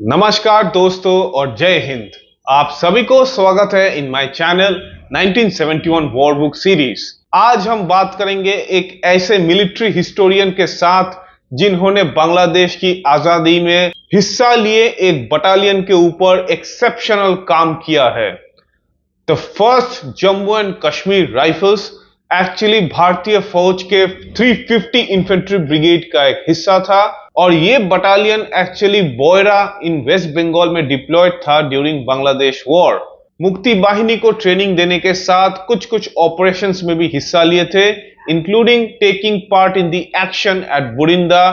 नमस्कार दोस्तों और जय हिंद। आप सभी को स्वागत है in my channel 1971 war book series. आज हम बात करेंगे एक ऐसे मिलिट्री हिस्टोरियन के साथ जिन्होंने बांग्लादेश की आजादी में हिस्सा लिए एक बटालियन के ऊपर एक्सेप्शनल काम किया है। The first Jammu and Kashmir rifles actually भारतीय फौज के 350 इन्फेंट्री ब्रिगेड का एक हिस्सा था और ये बटालियन एक्चुअली बोयरा इन वेस्ट बंगाल में डिप्लॉयड था ड्यूरिंग बांग्लादेश वॉर। मुक्ति बाहिनी को ट्रेनिंग देने के साथ कुछ कुछ ऑपरेशंस में भी हिस्सा लिए थे, including taking part in the action at Burinda,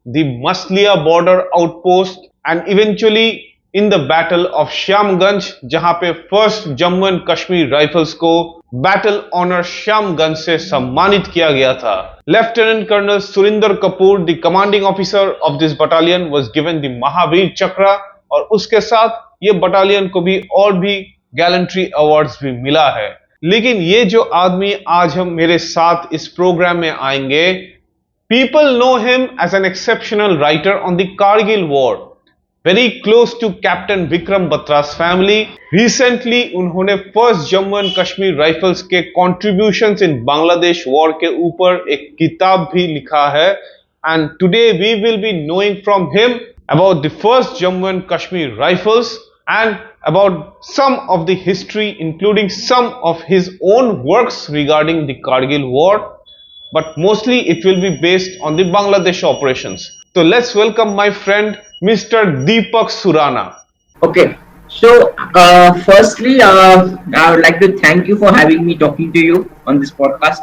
the Masalia border outpost and eventually in the battle of Shyamganj, जहां पे first Jammu and Kashmir rifles को बैटल ऑनर श्यामगंज से सम्मानित किया गया था। Lieutenant colonel Surinder Kapoor, the commanding officer of this battalion, was given the Mahavir Chakra और उसके साथ ये बटालियन को भी और भी गैलेंट्री अवार्ड्स भी मिला है। लेकिन ये जो आदमी आज हम मेरे साथ इस प्रोग्राम में आएंगे, people know him as an exceptional writer on the Kargil war, very close to Captain Vikram Batra's family. Recently उन्होंने first Jammu and Kashmir rifles के contributions in बांग्लादेश वॉर के ऊपर एक किताब भी लिखा है and today we will be knowing from him about the first Jammu and Kashmir Rifles and about some of the history, including some of his own works regarding the Kargil war, but mostly it will be based on the Bangladesh operations. So let's welcome my friend Mr. Deepak Surana. Okay, so firstly, I would like to thank you for having me talking to you on this podcast,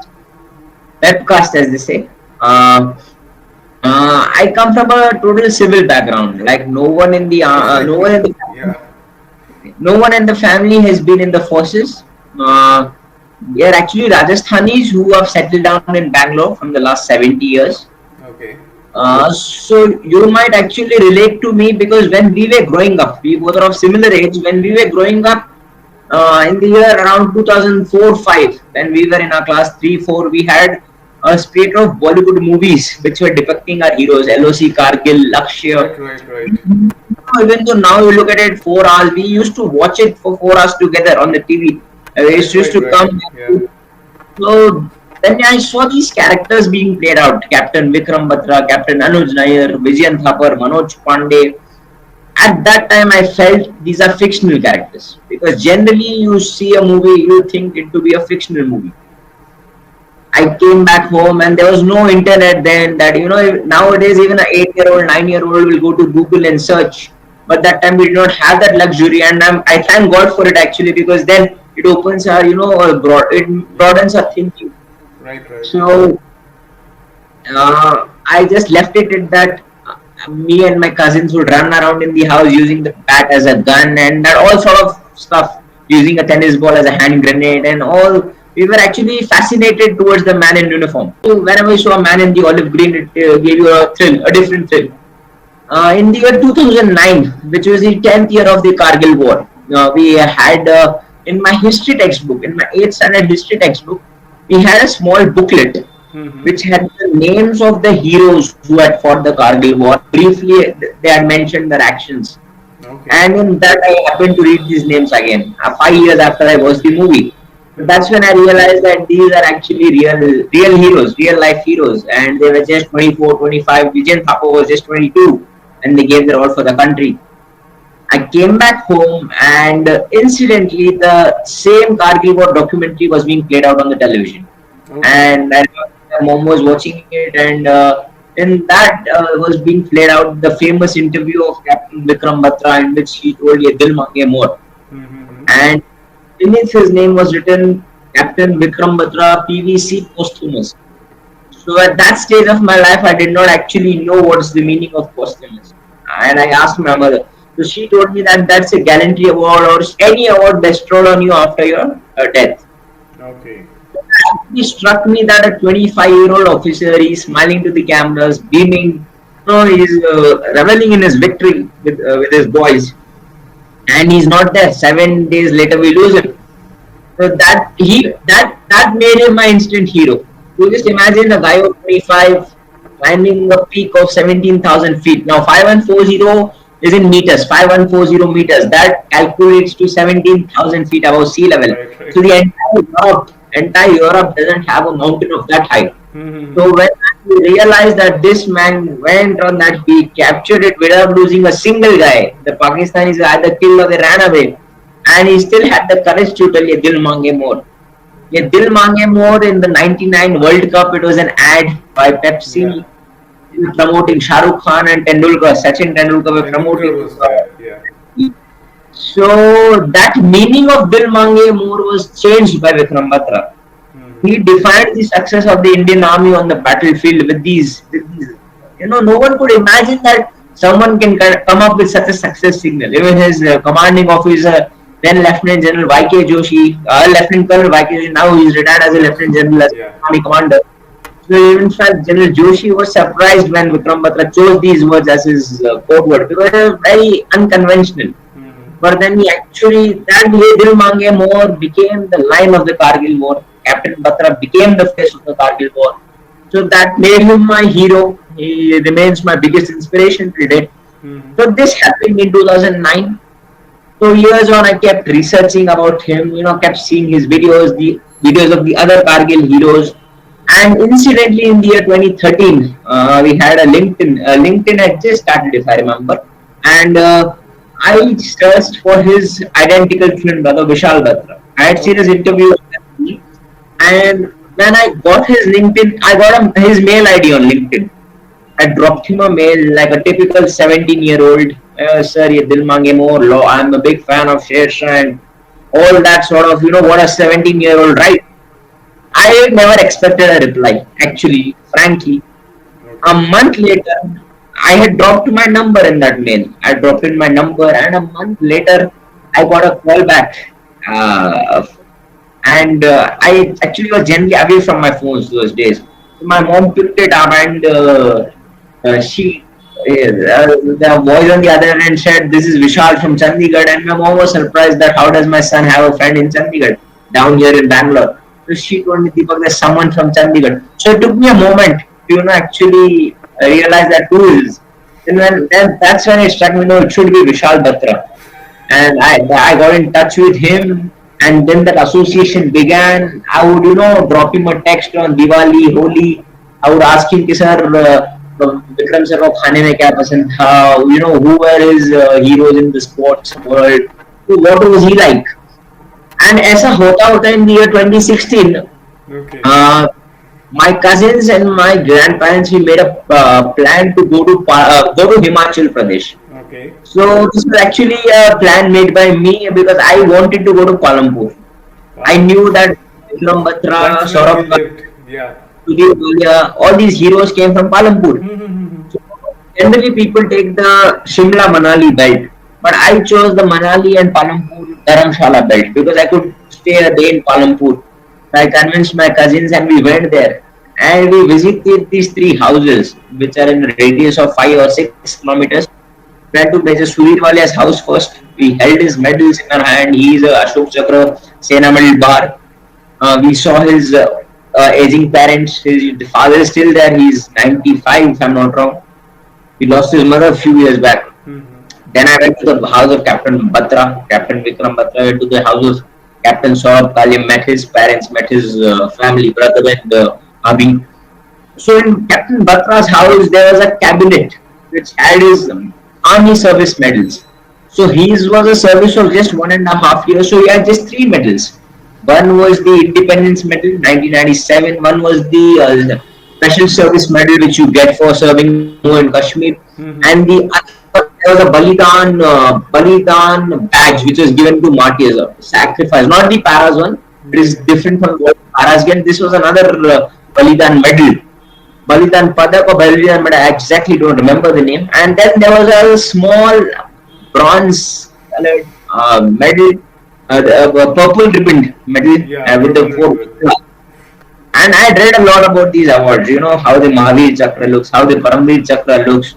webcast as they say. I come from a total civil background. Like no one in the no one in the family has been in the forces. We are actually Rajasthanis who have settled down in Bangalore from the last 70 years. Okay. So you might actually relate to me because when we were growing up, we both are of similar age. When we were growing up in the year around 2004-5, when we were in our class 3-4, we had a spate of Bollywood movies which were depicting our heroes: LOC, Kargil, Lakshya. Right. Even though now you look at it 4 hours, we used to watch it for 4 hours together on the TV. We used to come. Yeah. So then I saw these characters being played out: Captain Vikram Batra, Captain Anuj Nair, Vijayan Thapar, Manoj Pandey. At that time, I felt these are fictional characters because generally you see a movie, you think it to be a fictional movie. I came back home and there was no internet then. That nowadays even an 8-year-old, 9-year-old will go to Google and search. But that time we did not have that luxury, and I thank God for it actually, because then it opens our it broadens our thinking. Right. So I just left it at that. Me and my cousins would run around in the house using the bat as a gun and that all sort of stuff, using a tennis ball as a hand grenade and all. We were actually fascinated towards the man in uniform. So whenever you saw a man in the olive green, it gave you a thrill, a different thrill. In the year 2009, which was the 10th year of the Kargil war, we had in my history textbook, in my 8th standard history textbook, we had a small booklet which had the names of the heroes who had fought the Kargil war. Briefly, they had mentioned their actions. Okay. And in that, I happened to read these names again, 5 years after I watched the movie. But that's when I realized that these are actually real heroes, real life heroes. And they were just 24, 25. Vijayan Thapar was just 22. And they gave their all for the country. I came back home and incidentally the same Kargil war documentary was being played out on the television. Okay. And I remember my mom was watching it, and in that was being played out the famous interview of Captain Vikram Batra, in which he told Ye Dil Mange More. And beneath his name was written Captain Vikram Batra PVC posthumous. So at that stage of my life, I did not actually know what's the meaning of posthumous. And I asked my mother. So she told me that that's a gallantry award or any award bestowed on you after your death. Okay. It actually struck me that a 25-year-old officer is smiling to the cameras, beaming. He's reveling in his victory with his boys. And he's not there. 7 days later, we lose him. So that made him my instant hero. So just imagine a guy of 25 climbing a peak of 17,000 feet. Now 5140 is in meters, 5140 meters. That calculates to 17,000 feet above sea level. Right, right. So the entire Europe doesn't have a mountain of that height. So when we realized that this man went on that peak, captured it without losing a single guy, the Pakistanis either killed or they ran away, and he still had the courage to tell you, "Dil mange more." Yeah, Dil Mange More in the '99 World Cup. It was an ad by Pepsi promoting Shah Rukh Khan and Tendulkar. Sachin Tendulkar were promoting. Tendulkar was there, yeah. So that meaning of Dil Mange More was changed by Vikram Batra. He defined the success of the Indian Army on the battlefield with these. You know, no one could imagine that someone can come up with such a success signal. Even his commanding officer, then Lieutenant General Y.K. Joshi, Lieutenant Colonel Y.K. Joshi, now he's retired as a Lieutenant General, as Army Commander. So in fact, General Joshi was surprised when Vikram Batra chose these words as his code word because they were very unconventional. But then he actually, that way, Dil Mange More became the line of the Kargil War. Captain Batra became the face of the Kargil War. So that made him my hero. He remains my biggest inspiration today. So this happened in 2009. So years on, I kept researching about him, you know, kept seeing his videos, the videos of the other Kargil heroes. And incidentally, in the year 2013, we had a LinkedIn. LinkedIn had just started, if I remember. And I searched for his identical twin brother, Vishal Batra. I had seen his interview, and when I got his LinkedIn, I got his mail ID on LinkedIn. I dropped him a mail like a typical 17-year-old. Sir, ye Dil Mange More, law. I'm a big fan of Sher Shah and all that sort of, you know, what a 17-year-old writes. I never expected a reply, actually, frankly. A month later, I had dropped my number in that mail. I dropped in my number, and a month later, I got a call back. And I actually was generally away from my phones those days. So my mom picked it up, and the voice on the other end said, "This is Vishal from Chandigarh." And my mom was surprised that how does my son have a friend in Chandigarh, down here in Bangalore. So she told me, "Deepak, there's someone from Chandigarh." So it took me a moment to, you know, actually realize that who is. And then that's when it struck me, no, it should be Vishal Batra. And I got in touch with him, and then that association began. I would, you know, drop him a text on Diwali, Holi. I would ask him, sir, Vikram sir ko khane mein kya pasand tha? You know, who were his heroes in the sports world? What was he like? And ऐसा होता in the year 2016, my cousins and my grandparents, we made a plan to go to Himachal Pradesh. Okay. So this was actually a plan made by me because I wanted to go to Kuala Lumpur. I knew that Vikram Batra, Saurabh, all these heroes came from Kuala Lumpur. So generally people take the Shimla Manali belt, but I chose the Manali and Kuala Lumpur Dharamshala belt because I could stay a day in Kuala Lumpur. I convinced my cousins and we went there and we visited these three houses which are in a radius of 5 or 6 kilometers. We had to Major Surirwalia's house first. We held his medals in our hand. He is a Ashok Chakra Sena Medal Bar. We saw his aging parents. His father is still there. He's 95 if I'm not wrong. He lost his mother a few years back. Then I went to the house of Captain Batra, Captain Vikram Batra. I went to the house of Captain Saurabh Kalia, met his parents, met his family, brother and Abhi. So in Captain Batra's house, there was a cabinet which had his army service medals. So his was a service of just 1.5 years. So he had just 3 medals. One was the Independence Medal, 1997. One was the Special Service Medal, which you get for serving Jammu and Kashmir. And the other, there was a Balidan badge, which was given to martyrs, a sacrifice. Not the Paras one. It is different from what Paras get. This was another Balidan medal. Balidan Padak or Balidan medal, I exactly don't remember the name. And then there was a small bronze colored medal, a purple ribbon medal with the 4. And I had read a lot about these awards, you know, how the Mahavir Chakra looks, how the Paramvir Chakra looks.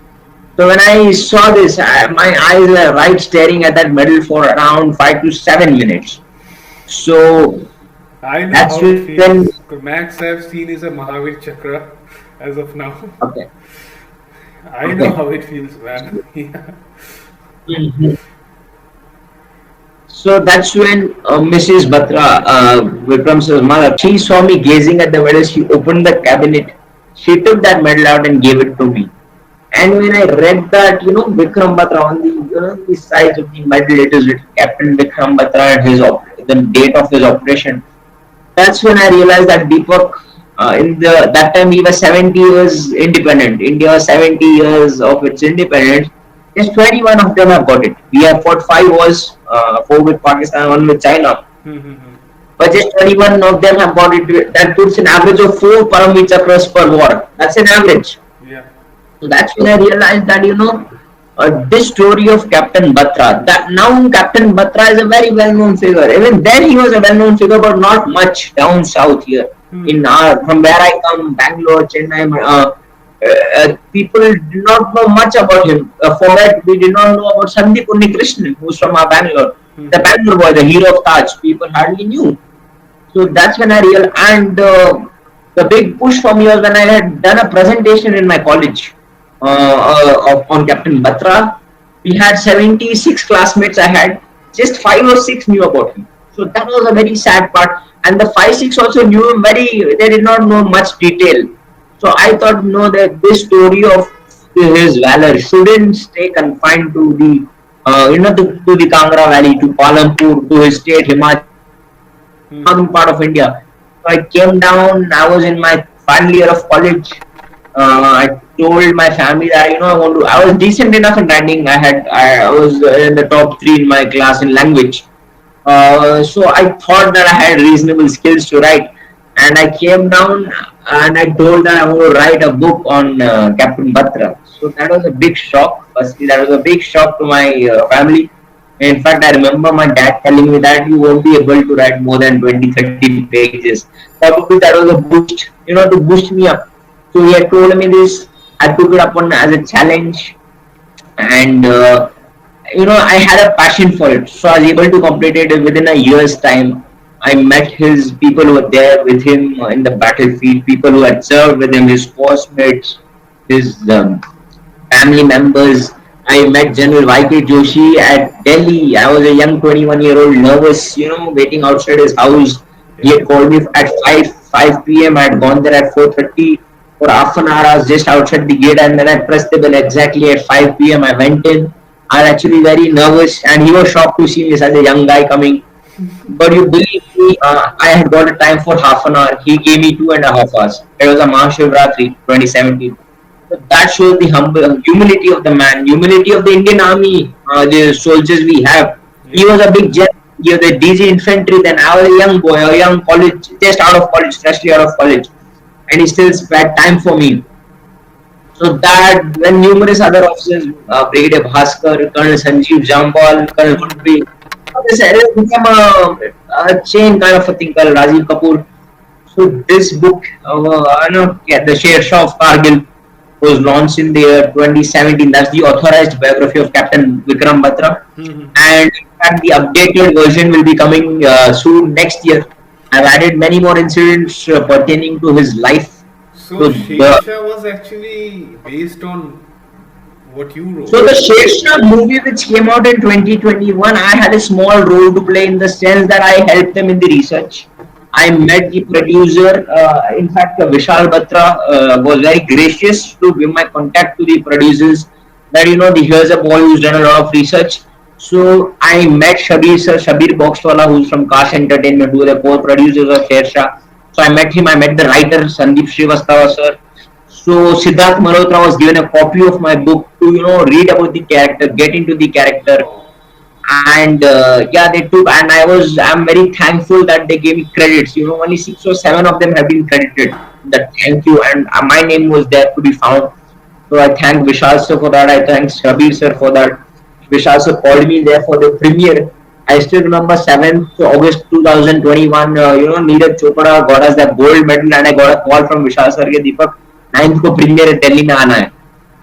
So when I saw this, my eyes were right staring at that medal for around 5 to 7 minutes. So I know how it feels. The max I've seen is a Mahavir Chakra as of now. Okay. I know how it feels, man. Mhm. So that's when Mrs. Batra, Vikram's mother, she saw me gazing at the medal. She opened the cabinet. She took that medal out and gave it to me. And when I read that, Vikram Batra on the sides of the medal, it is written Captain Vikram Batra and the date of his operation. That's when I realized that Deepak, in the that time he was 70 years independent. India was 70 years of its independence. Just 21 of them have got it. We have fought 5 wars, 4 with Pakistan, 1 with China. Mm-hmm. But just 21 of them have got it. That puts an average of 4 Paramveer Chakras per war. That's an average. Yeah. So that's when I realized that this story of Captain Batra. That now Captain Batra is a very well-known figure. Even then he was a well-known figure, but not much down south here. In from where I come, Bangalore, Chennai, people did not know much about him. For that, we did not know about Sandeep Unnikrishnan, who's from our Bangalore. The Bangalore boy, the hero of Taj. People hardly knew. So that's when I realized, and the big push for me was when I had done a presentation in my college on Captain Batra. We had 76 classmates. I had just 5 or 6 knew about him. So that was a very sad part. And the 5, 6 also knew him very. They did not know much detail. So I thought, no, that this story of his valor shouldn't stay confined to the, to the Kangra Valley, to Palampur, to his state, Himachal, northern part of India. So I came down. I was in my final year of college. I told my family that I want to. I was decent enough in writing. I was in the top 3 in my class in language. So I thought that I had reasonable skills to write, and I came down and I told that I want to write a book on Captain Batra. So that was a big shock. Firstly, that was a big shock to my family. In fact, I remember my dad telling me that you won't be able to write more than 20-30 pages. Probably that was a boost, to boost me up. So he had told me this. I took it upon as a challenge, and I had a passion for it. So I was able to complete it within a year's time. I met his people who were there with him in the battlefield, people who had served with him, his force mates, his family members. I met General Y.K. Joshi at Delhi. I was a young 21-year-old, nervous, waiting outside his house. He had called me at 5 p.m. I had gone there at 4:30. For half an hour, I was just outside the gate, and then I pressed the bell exactly at 5 p.m. I went in. I was actually very nervous, and he was shocked to see me as a young guy coming. But you believe me, I had got a time for half an hour. He gave me 2.5 hours. It was a Mahashivratri 2017. So that shows the humility of the man, humility of the Indian Army, the soldiers we have. He was a big general. He was the DG infantry. Then I was a young boy, a young college, just out of college, freshly out of college, and he still spared time for me. So that when numerous other officers, Brigadier Bhaskar, Colonel Sanjeev Jambal, Colonel Kutri, this area became a chain kind of a thing called Rajiv Kapoor. So this book, the Sher Shah of Kargil, was launched in the year 2017. That's the authorized biography of Captain Vikram Batra. And in fact, the updated version will be coming soon next year. I've added many more incidents pertaining to his life. So Sher was actually based on what you wrote. So the Sher movie, which came out in 2021, I had a small role to play in the sense that I helped them in the research. I met the producer. In fact, Vishal Batra was very gracious to give my contact to the producers. That here's a boy who's done a lot of research. So I met Shabir Boxwala, who's from Kash Entertainment, who are the co-producers of Sher Shah. So I met him. I met the writer Sandeep Srivastava sir. So Siddharth Malhotra was given a copy of my book to read about the character, get into the character, and they took. And I'm very thankful that they gave me credits. Only 6 or 7 of them have been credited. That thank you, and my name was there to be found. So I thank Vishal sir for that. I thank Shabir sir for that. Vishal sir called me there for the premiere. I still remember 7th August 2021. Neeraj Chopra got us that gold medal, and I got a call from Vishal sir, Deepak, 9th को premiere Delhi में आना है.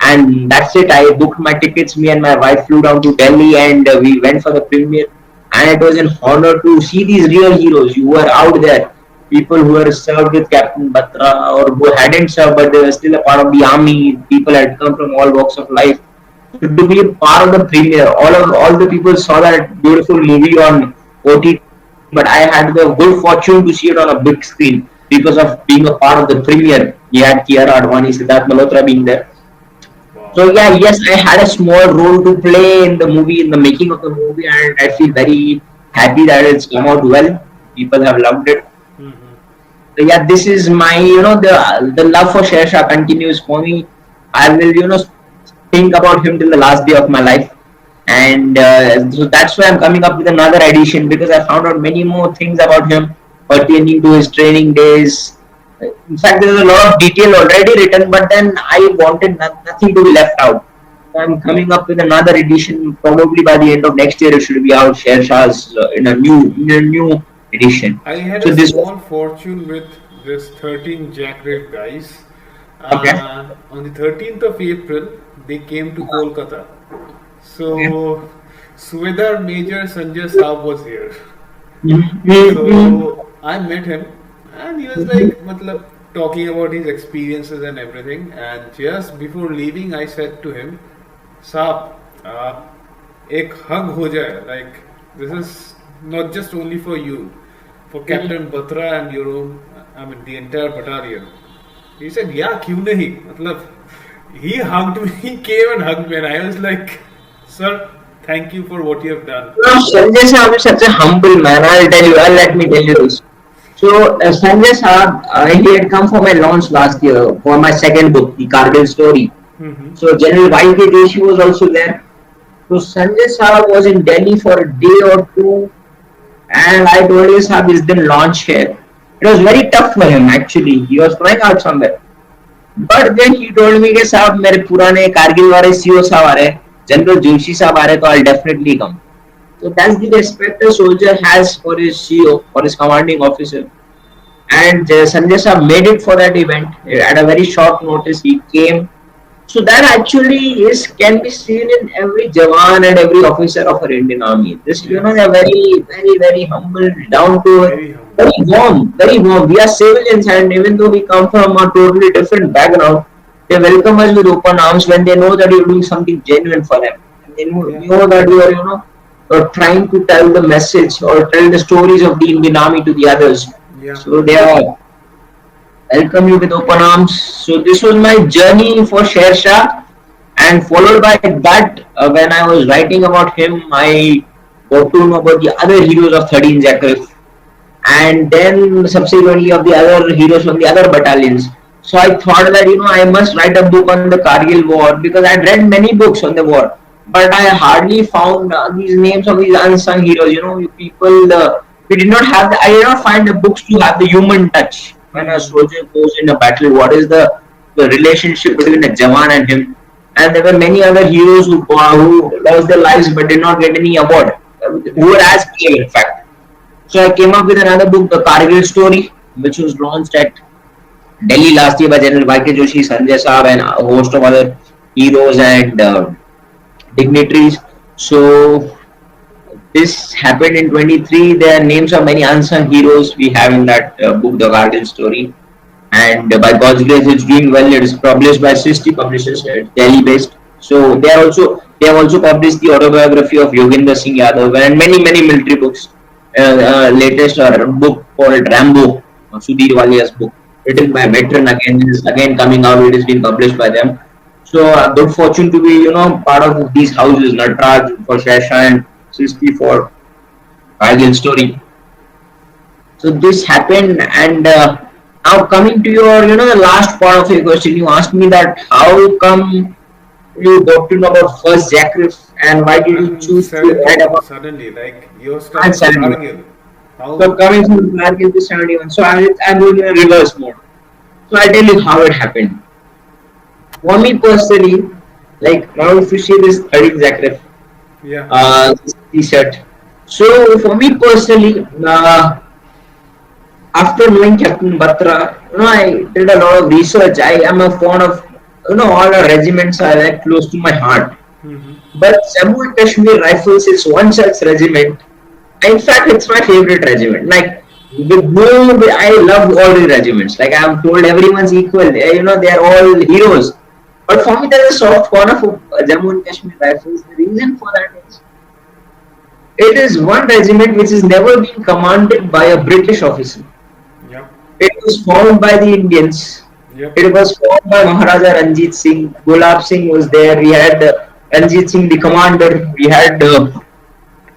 And that's it. I booked my tickets. Me and my wife flew down to Delhi, and we went for the premiere. And it was an honor to see these real heroes who were out there. People who were served with Captain Batra, or who hadn't served but they were still a part of the army. People had come from all walks of life. So to be a part of the premiere, all the people saw that beautiful movie on OTT, but I had the good fortune to see it on a big screen because of being a part of the premiere. We had Kiara Advani, Siddharth Malhotra being there. Wow. So yeah, yes, I had a small role to play in the movie, in the making of the movie, and I feel very happy that it's come out well. People have loved it. Mm-hmm. So yeah, this is my, the love for Sher Shah continues for me. I will, think about him till the last day of my life, and so that's why I'm coming up with another edition, because I found out many more things about him pertaining to his training days. In fact, there's a lot of detail already written, but then I wanted nothing to be left out. So I'm coming up with another edition. Probably by the end of next year, it should be out. Sher Shah's in a new edition. I had So a this small fortune with this 13 JAK Rif guys. okay. On the 13th of April, they came to Kolkata. Okay. So, Subedar Major Sanjay Saab was here. Mhm. So, I met him and he was like, matlab, talking about his experiences and everything. And just before leaving, I said to him, Saab, एक hug हो जाए. Like, this is not just only for you, for Captain Batra and your own, I mean, the entire battalion. He said, yeah, क्यों नहीं? मतलब, he hugged me, he came and hugged me, and I was like, sir, thank you for what you have done. No, Sanjay Saab is such a humble man. I'll tell you. Let me tell you this. So Sanjay Saab, he had come for my launch last year for my second book, the Kargil story. Mm-hmm. So General Y.K. Joshi was also there. So Sanjay Saab was in Delhi for a day or two, and I told him, Saab, is the launch here. It was very tough for him actually. He was flying out somewhere. But then he told me कि साहब मेरे पुराने कारगिल वाले CO साहब आ रहे हैं, general Joshi साहब आ रहे हैं, तो I'll definitely come. So that's the respect a soldier has for his CEO, for his commanding officer. And Sanjay Saab made it for that event at a very short notice. He came. So that actually is can be seen in every Jawan and every officer of our Indian Army. This, Yes, they're very, very, very humble, down to earth, very humble. very warm, very warm. We are civilians, and even though we come from a totally different background, they welcome us with open arms when they know that you're doing something genuine for them. And they Yeah, know that you are, trying to tell the message or tell the stories of the Indian Army to the others. yeah. So they are welcome you with open arms. So this was my journey for Sher Shah, and followed by that, when I was writing about him, I got to know about the other heroes of 13 JAK Rif, and then subsequently of the other heroes from the other battalions. So I thought that I must write a book on the Kargil war, because I had read many books on the war, but I hardly found these names of these unsung heroes. People we did not have I did not find the books to have the human touch when a Mm-hmm. soldier goes in a battle. What is the relationship between a Jawan and him? And there were many other heroes who lost their lives but did not get any award, who were as brave in fact. So I came up with another book, The Kargil Story, which was launched at Delhi last year by General Y.K. Joshi, Sanjay Saab, and a host of other heroes and dignitaries. So this happened in 23. There are names of many unsung heroes we have in that book, The Kargil Story. And by God's grace, it's doing well. It is published by 60 publishers. It's Delhi based. So they have also published the autobiography of Yogendra Singh Yadav and many military books. Latest book called Rambo, Sudhir Walia's book, written by a veteran again, is again coming out. It is being published by them. So good fortune to be part of these houses. Natraj for Shasha and 60 for Kargil Story. So this happened, and now coming to your, the last part of your question, you asked me that how come you got to know about first JAK Rif, and why did you And choose to write about suddenly, like you're and studying 71? Kargil. So How? coming from Kargil to 71, so I'm going in a reverse mode. So I'll tell you how it happened. For me personally, like now if you see this 13 JAK Rif, Yeah. this t-shirt. So for me personally, after knowing Captain Batra, I did a lot of research. I am a fond of, all the regiments are like close to my heart. Mm-hmm. But Jammu and Kashmir Rifles is one such regiment. In fact, it's my favorite regiment. Like, with no, I love all the regiments. Like, I'm told everyone's equal. They are all heroes. But for me, there's a soft corner for Jammu and Kashmir Rifles. The reason for that is it is one regiment which has never been commanded by a British officer. Yep. It was formed by the Indians. Yep. It was formed by Maharaja Ranjit Singh. Gulab Singh was there. We had Ranjit Singh, the commander. We had, in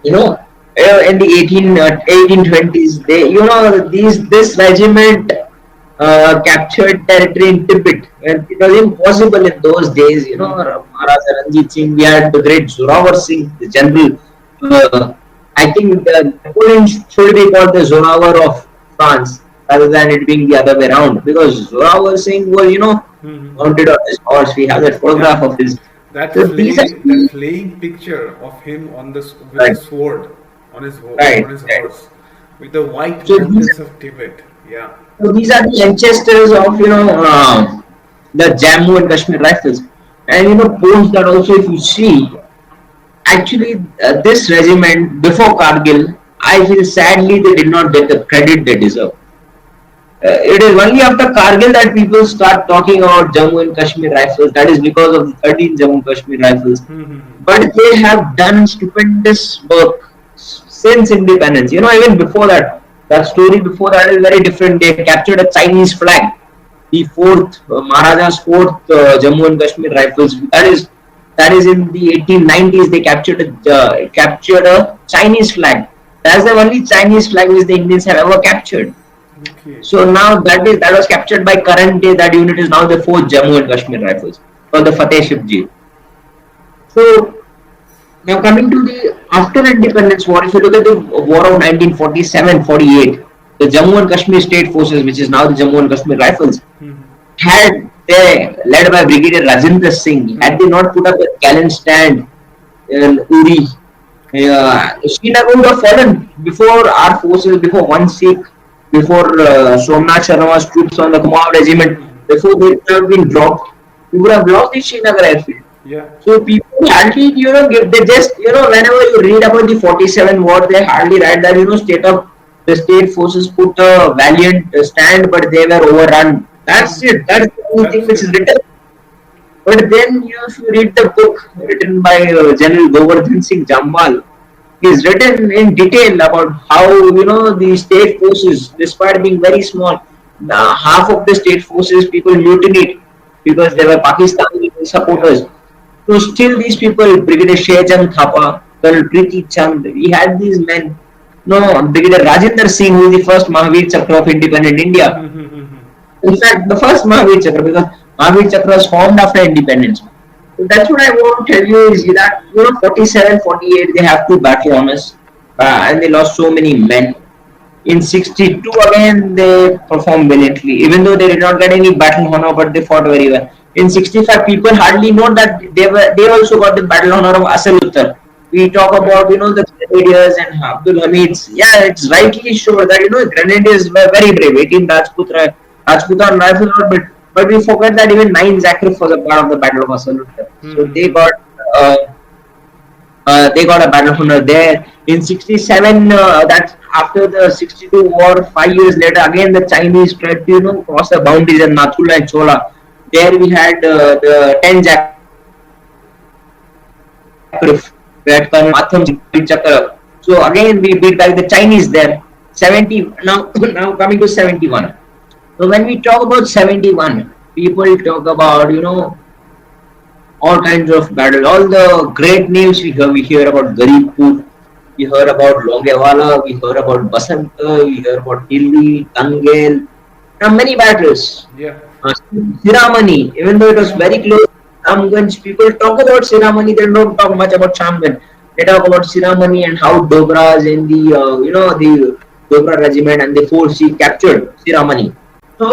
the 1820s, this regiment captured territory in Tibet. And it was impossible in those days. Maharaja Ranjit Singh. We had the great Zorawar Singh, the general. I think Napoleon should be called the Zorawar of France rather than it being the other way around, because Zorawar Singh was, mounted on his horse. We have that photograph of his. That So these are flaying picture of him on the with right, his sword on his right, on his right. horse with the white So mountains of Tibet. Yeah. these are the ancestors of the Jammu and Kashmir Rifles, and post that also, if you see, actually this regiment before Kargil, I feel sadly they did not get the credit they deserve. It is only after Kargil that people start talking about Jammu and Kashmir Rifles. That is because of the 13 Jammu and Kashmir Rifles. But they have done stupendous work since independence. Even before that, that story before that is very different. They captured a Chinese flag, the fourth Maharaja's fourth Jammu and Kashmir Rifles. That is in the 1890s. They captured a Chinese flag. That's the only Chinese flag which the Indians have ever captured. Okay. So now that was captured by current day. That unit is now the 4th Jammu and Kashmir Rifles, or the Fateh Shivji. So now coming to the after independence war, if you look at the war of 1947-48, the Jammu and Kashmir State Forces, which is now the Jammu and Kashmir Rifles, had they led by Brigadier Rajinder Singh, had they not put up a gallant stand in Uri, Srinagar would have fallen before our forces, before one Sikh, before Somnath Sharma's troops on the Kumaon regiment, before they would have been dropped, we would have lost the Srinagar airfield. Yeah. So people hardly, they just, whenever you read about the 47 war, they hardly write that, the state forces put a valiant stand, but they were overrun. That's it. That's the only thing which is written. But then, if you read the book written by General Govardhan Singh Jamwal, is written in detail about how the state forces, despite being very small, half of the state forces people mutinied because they were Pakistani supporters. So still these people, Brigadier Shehjan Thapa, Colonel Preeti Chand, we had these men. Brigadier Rajinder Singh, who is the first Mahavir Chakra of independent India. In fact, the first Mahavir Chakra, because Mahavir Chakra was formed after independence. So that's what I want to tell you is that 47, 48 they have 2 battle honors, and they lost so many men. In 62 again they performed brilliantly, even though they did not get any battle honor, but they fought very well. In 65 people hardly know that they also got the battle honor of Asal Uttar. We talk about the Grenadiers and Abdul Hamids. Yeah, it's rightly sure that Grenadiers were very brave. 18 Rajputan rifles, but we forget that even 9 JAK Rif was a part of the Battle of Asal Uttar. So they got a battle honor there. In 67, that's after the 62 war, 5 years later, again the Chinese tried to cross the boundaries in Nathula and Chola. There we had the 10 JAK Rif. We had Colonel Matham Chakra. So again we beat back the Chinese there. 70 now coming to 71. So when we talk about 71, people talk about all kinds of battles, all the great names we hear about Garibpur, we hear about Longewala, we hear about Basanta, we hear about Hilli, Tangel, many battles. Yeah. Siramani, even though it was very close to Shyamganj, people talk about Siramani, they don't talk much about Shyamganj. They talk about Siramani and how Dogras in the Dogra regiment and the 4C captured Siramani. So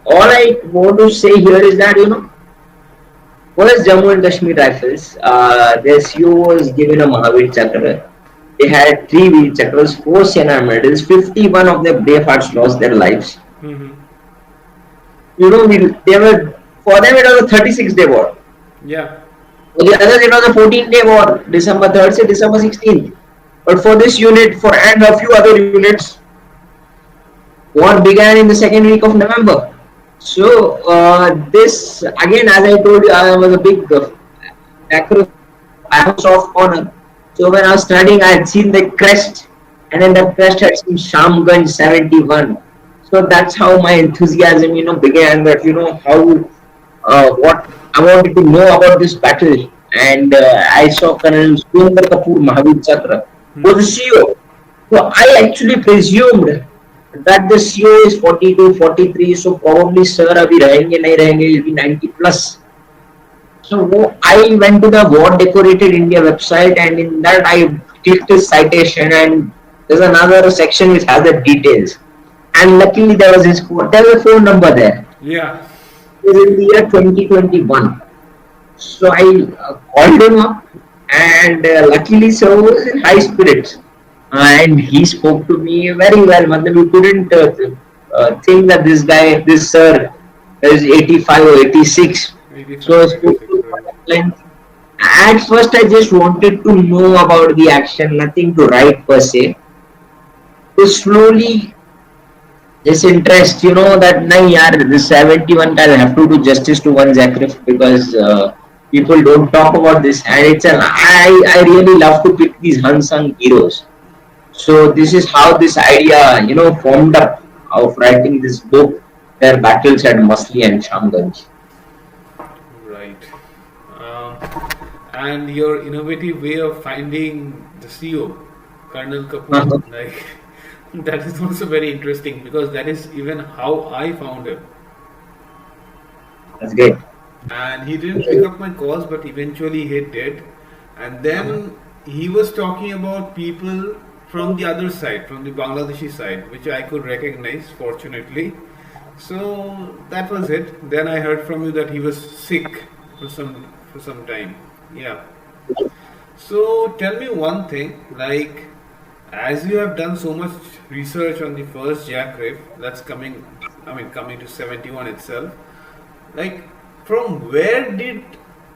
all I want to say here is that what is Jammu and Kashmir Rifles? Their CEO was given a Mahavir Chakra. They had 3 Veer Chakras, 4 Sena medals, 51 of their brave hearts lost their lives. For them it was a 36-day war. Yeah. For the others it was a 14-day war, December 3rd to December 16th. But for this unit, and a few other units, war began in the 2nd week of November. So this again, as I told you, I was a big backer. I was soft corner. So when I was studying, I had seen the crest, and then the crest had seen Shyamganj 71. So that's how my enthusiasm, began. That how what I wanted to know about this battle, and I saw Colonel Surinder Kapoor Mahavir Chakra was the CEO. So I actually presumed that the CO is 42, 43. So probably sir अभी रहेंगे नहीं रहेंगे, will be 90 plus. So I went to the War Decorated India website, and in that I clicked the citation, and there's another section which has the details. And luckily there was there was a phone number there. Yeah. It was in the year 2021. So I called him up, and luckily sir was in high spirits. And he spoke to me very well. Matlab, you couldn't think that this guy, this sir, is 85 or 86. Maybe So I something spoke to him right. at length. At first, I just wanted to know about the action, nothing to write per se. So slowly, this interest, that nahi yaar, this 71 guy, I have to do justice to one JAK Rif, because people don't talk about this, and I really love to pick these unsung heroes. So this is how this idea, formed up of writing this book, their battles at Masli and Shamganj. Right. Um, and your innovative way of finding the CEO, Colonel Kapoor, like that is also very interesting because that is even how I found him. That's great. And he didn't pick up my calls, but eventually he did. And then he was talking about people from the other side, from the Bangladeshi side, which I could recognize, fortunately. So that was it. Then I heard from you that he was sick for some time. Yeah. So tell me one thing, like as you have done so much research on the first JAK Rif that's coming to 71 itself, like from where did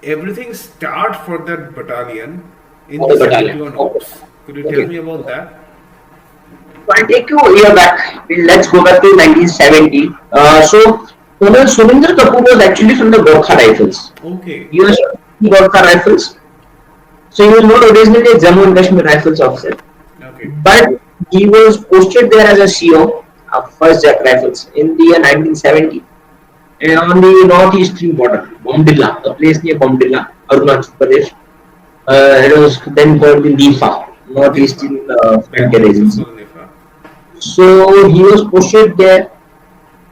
everything start for that battalion in For the the battalion. 71 Ops? Could you tell Okay. me about that? So I'll take you a year back. Let's go back to 1970. So Colonel Surinder Kapoor was actually from the Gorkha Rifles. Okay. He was from the Gorkha Rifles. So he was not originally a Jammu and Kashmir Rifles officer, Okay. but he was posted there as a CO of first JAK Rifles in the year 1970. And on the northeastern border, Bomdilla, a place near Bomdilla, Arunachal Pradesh. It was then called the NIFA, Northeastern Frontier Agency. Nifa. So he was posted there,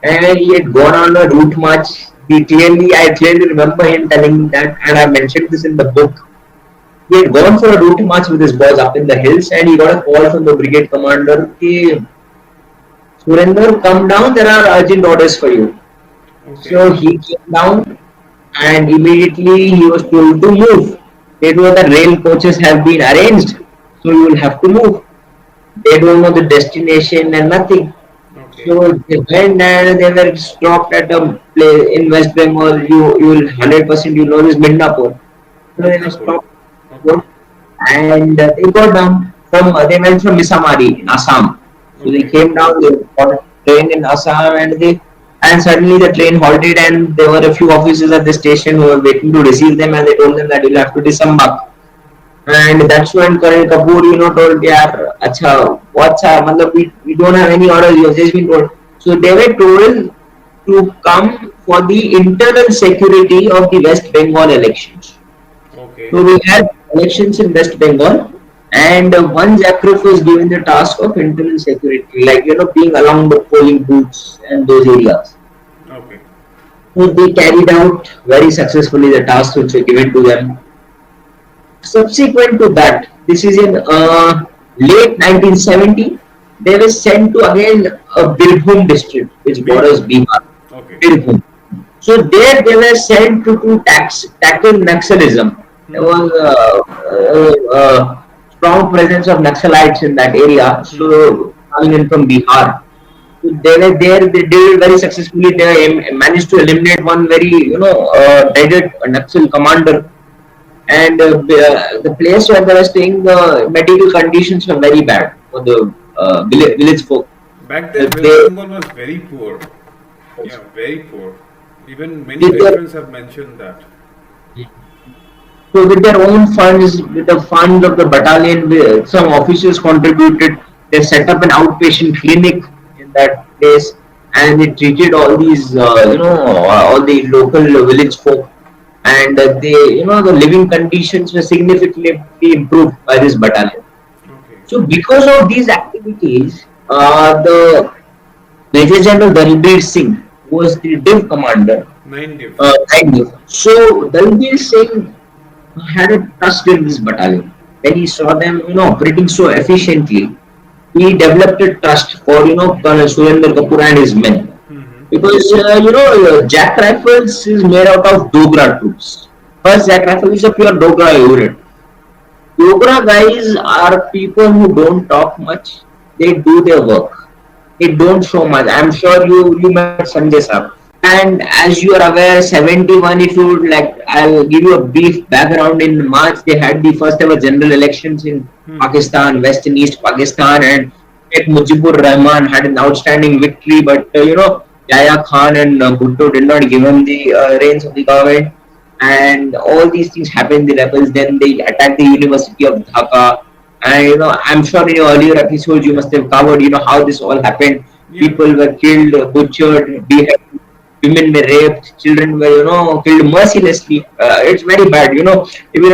and he had gone on a route march. I clearly remember him telling me that, and I mentioned this in the book. He had gone for a route march with his boys up in the hills, and he got a call from the brigade commander, "Ki, Surinder, come down, there are urgent orders for you." Okay. So he came down, and immediately he was told to move. They know the rail coaches have been arranged, so you will have to move. They don't know the destination and nothing. Okay. So they went, and they were stopped at a place in West Bengal. You will 100% you know this Midnapur. So they were Midnapur. stopped, Okay. and they got down from they went from Misamari in Assam. So they Okay. came down, they got a train in Assam, and suddenly the train halted, and there were a few officers at the station who were waiting to receive them, and they told them that you'll have to disembark. And that's when Colonel Kapoor, told, "Yeah, acha, what's matlab, we don't have any orders. You have just been told." So they were told to come for the internal security of the West Bengal elections. Okay. So we had elections in West Bengal, and one JAK Rif was given the task of internal security, like being along the polling booths and those areas. Okay. So they carried out very successfully the tasks which were given to them. Subsequent to that, this is in late 1970, they were sent to again a Birbhum district which borders Bihar. Okay. Birbhum. So there they were sent to tackle Naxalism. There was a strong presence of Naxalites in that area, so coming in from Bihar. So they were there, they did it very successfully. They managed to eliminate one very, dreaded Naxal commander. And the place where they were staying, the medical conditions were very bad for the village folk. Back then, West They, Bengal was very poor. Yeah, very poor. Even many With their, veterans have mentioned that. so with their own funds, with the funds of the battalion, some officers contributed. They set up an outpatient clinic in that place, and they treated all these, all the local village folk, and the living conditions were significantly improved by this battalion. Okay. So because of these activities, the Major General Dalbir Singh was the Div commander. Nine div. Kind of. So Dalbir Singh had a trust in this battalion. When he saw them, operating so efficiently, he developed a trust for, Colonel Surinder Kapoor and his men. Mm-hmm. Because, JAK Rifles is made out of Dogra troops. First, JAK Rifle is a pure Dogra unit. Dogra guys are people who don't talk much. They do their work. They don't show much. I'm sure you met Sanjay sir. And as you are aware, 71, if you would like, I'll give you a brief background. In March, they had the first ever general elections in Mm-hmm. Pakistan, West and East Pakistan, and Sheikh Mujibur Rahman had an outstanding victory. But, Yahya Khan and Bhutto did not give him the reins of the government. And all these things happened. The rebels, then they attacked the University of Dhaka. And, I'm sure in your earlier episodes, you must have covered, how this all happened. Yeah. People were killed, butchered, beheaded, women were raped, children were, killed mercilessly. It's very bad, Even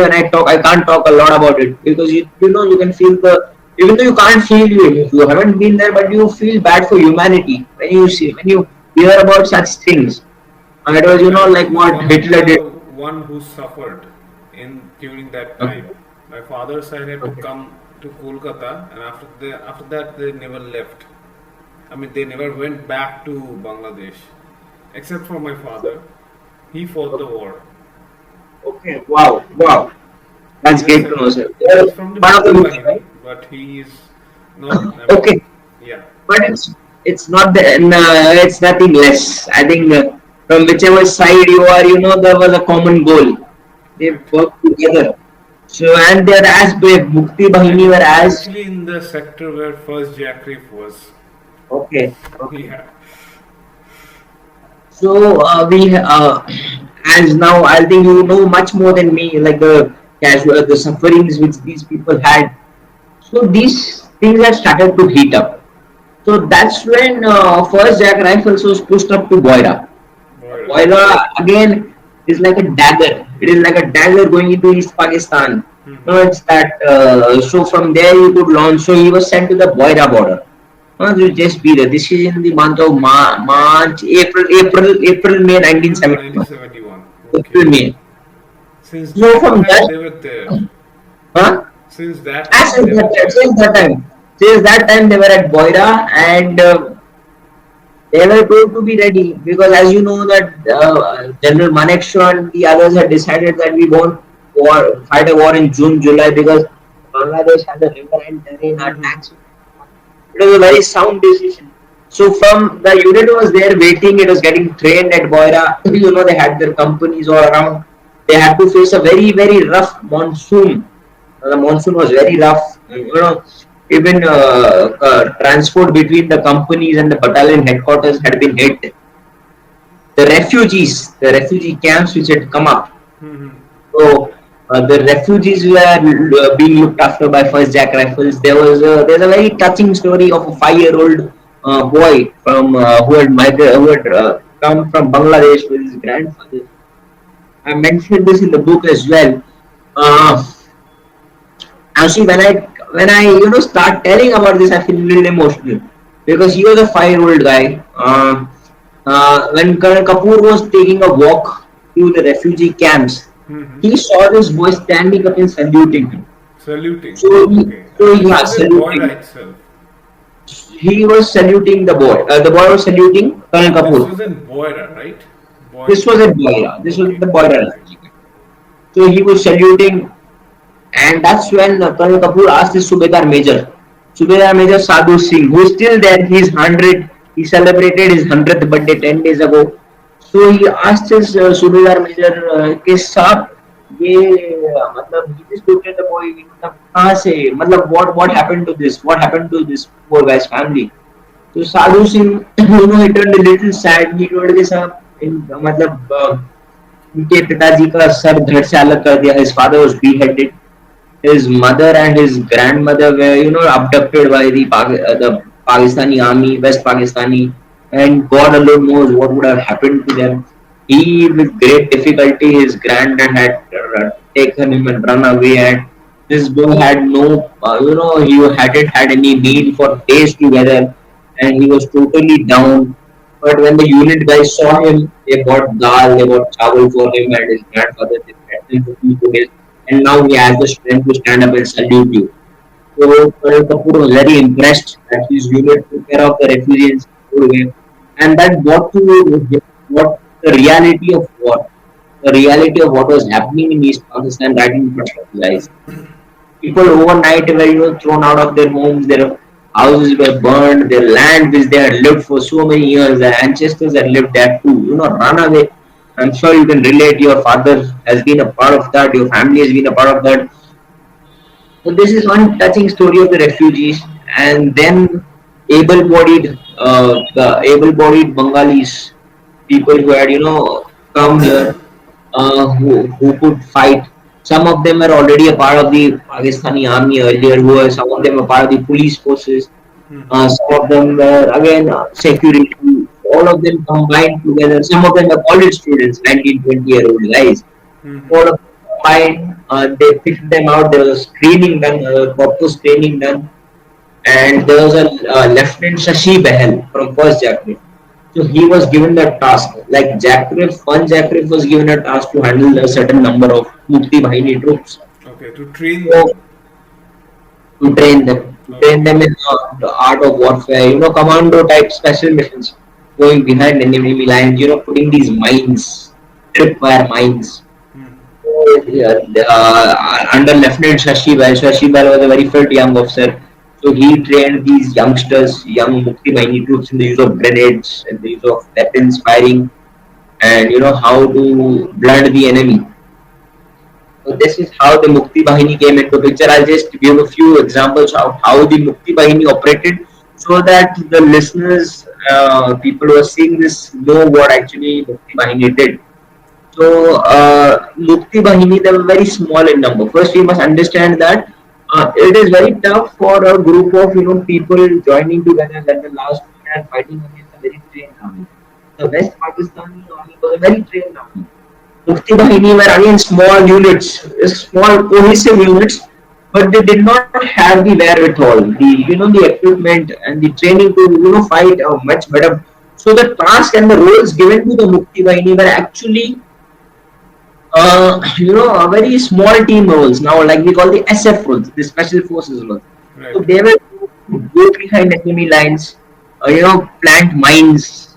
when I talk, I can't talk a lot about it because you can feel even though you can't feel you haven't been there, but you feel bad for humanity when you hear about such things. And it was, I like was what one of Hitler did. the one who suffered in during that Okay. time. My father side had to Okay. come to Kolkata, and after that they never left. I mean, they never went back to Bangladesh, except for my father. He fought the war. Okay. Wow. Wow. He That's was great to know, sir. he was from the One of the Mukti Mukti, Bahini, right? but he is not. I mean, Okay. yeah. But it's not it's nothing less. I think from whichever side you are, there was a common goal. They Correct. worked together. So and they're as brave. Mukti Bahini were I'm as actually in the sector where first JAK Rif was. okay. Okay. Yeah. So we as now I think you know much more than me, like the sufferings which these people had. So these things have started to heat up. So that's when first JAK Rifles was pushed up to Boira. Boy, Boira again is like a dagger. It is like a dagger going into East Pakistan. No, mm-hmm. it's that. So from there you could launch. So he was sent to the Boira border. You just be there. This is in the month of March, April, May April 1971. 1971. April, Okay. May. Since So that from time that, they were there. huh? Since that As time since they were that, there. since that time they were at Boira and they were going to be ready because as you know that General Manekshaw and the others had decided that we won't fight a war in June, July because Bangladesh has a river and terrain Mm-hmm. attacks. It was a very sound decision. So from the unit was there waiting, it was getting trained at Boira. They had their companies all around. They had to face a very, very rough monsoon. The monsoon was very rough. Even transport between the companies and the battalion headquarters had been hit. The refugee camps which had come up. Mm-hmm. So the refugees were being looked after by First JAK Rifles. There's a very touching story of a 5-year-old boy who had come from Bangladesh with his grandfather. I mentioned this in the book as well. Uh, Actually, when I start telling about this, I feel a little emotional because he was a 5-year-old guy. When Colonel Kapoor was taking a walk to the refugee camps, Mm-hmm. he saw this boy standing up and saluting him. Saluting. So, Okay. so And this yeah, was in saluting. Boyra itself. He was saluting the boy. The boy was saluting Colonel This Kapoor. was in Boyra, right? This Boyra. was at Boira. This was Okay. the Boira Okay. refugee camp. So he was saluting. And that's when Colonel Kapoor asked his Subedar Major Sadhu Singh, who is still there. He's 100. He celebrated his 100th birthday 10 days ago. So he asked his Subedar Major, कि साहब ये मतलब he just looked at the boy, मतलब कहाँ से मतलब what happened to this? What happened to this poor guy's family? So Sadhu Singh, he turned a little sad. He told this, मतलब उनके पिताजी का सर धड़ से अलग कर दिया. His father was beheaded. His mother and his grandmother were, abducted by the Pakistani army, West Pakistani, and God alone knows what would have happened to them. He, with great difficulty, his granddad had taken him and run away, and this boy had no, he hadn't had any meal for days together, and he was totally down. But when the unit guys saw him, they bought dal, they bought chawal for him and his grandfather. They fed him for 2 days, and now he has the strength to stand up and salute you. So Colonel Kapoor was very impressed that his unit took care of the refugees in a good way, and that got to him what the reality of war, the reality of what was happening in East Pakistan right in front of his eyes. People overnight were thrown out of their homes, their houses were burned, their land which they had lived for so many years, their ancestors had lived there too, run away. I'm sure you can relate. Your father has been a part of that. Your family has been a part of that. So this is one touching story of the refugees, and then the able-bodied Bengalis, people who had come here, who could fight. Some of them were already a part of the Pakistani army earlier. Some of them were part of the police forces. Some of them were again security. All of them combined together. Some of them were college students, 19, 20-year-old guys. All of them combined. They picked them out. There was a screening done, proper screening done, and there was a Lieutenant Shashi Behel from first JAK Rif. So he was given that task. Like JAK Rif, one JAK Rif was given a task to handle a certain number of Mukti Bahini troops. Okay, to train So, them. to train them in the art of warfare, commando type special missions, going behind enemy lines, putting these mines, tripwire mines. Yeah, under Lieutenant Shashi Bal was a very fit young officer. So he trained these youngsters, young Mukti Bahini troops in the use of grenades and the use of weapons firing, and how to blunt the enemy. So this is how the Mukti Bahini came into picture. I'll just give a few examples of how the Mukti Bahini operated, so that the listeners, people who are seeing this, know what actually Mukti Bahini did. So, Mukti Bahini, they were very small in number. First, we must understand that it is very tough for a group of people joining together at the last minute and fighting against a very trained army. The West Pakistani army was a very trained army. Mukti Bahini were again small units, small cohesive units, but they did not have the wherewithal, the equipment and the training to fight much better. So the task and the roles given to the Mukti Bahini were actually a very small team roles now, like we call the SF roles, the special forces roles. So Right. they were go behind enemy lines, plant mines,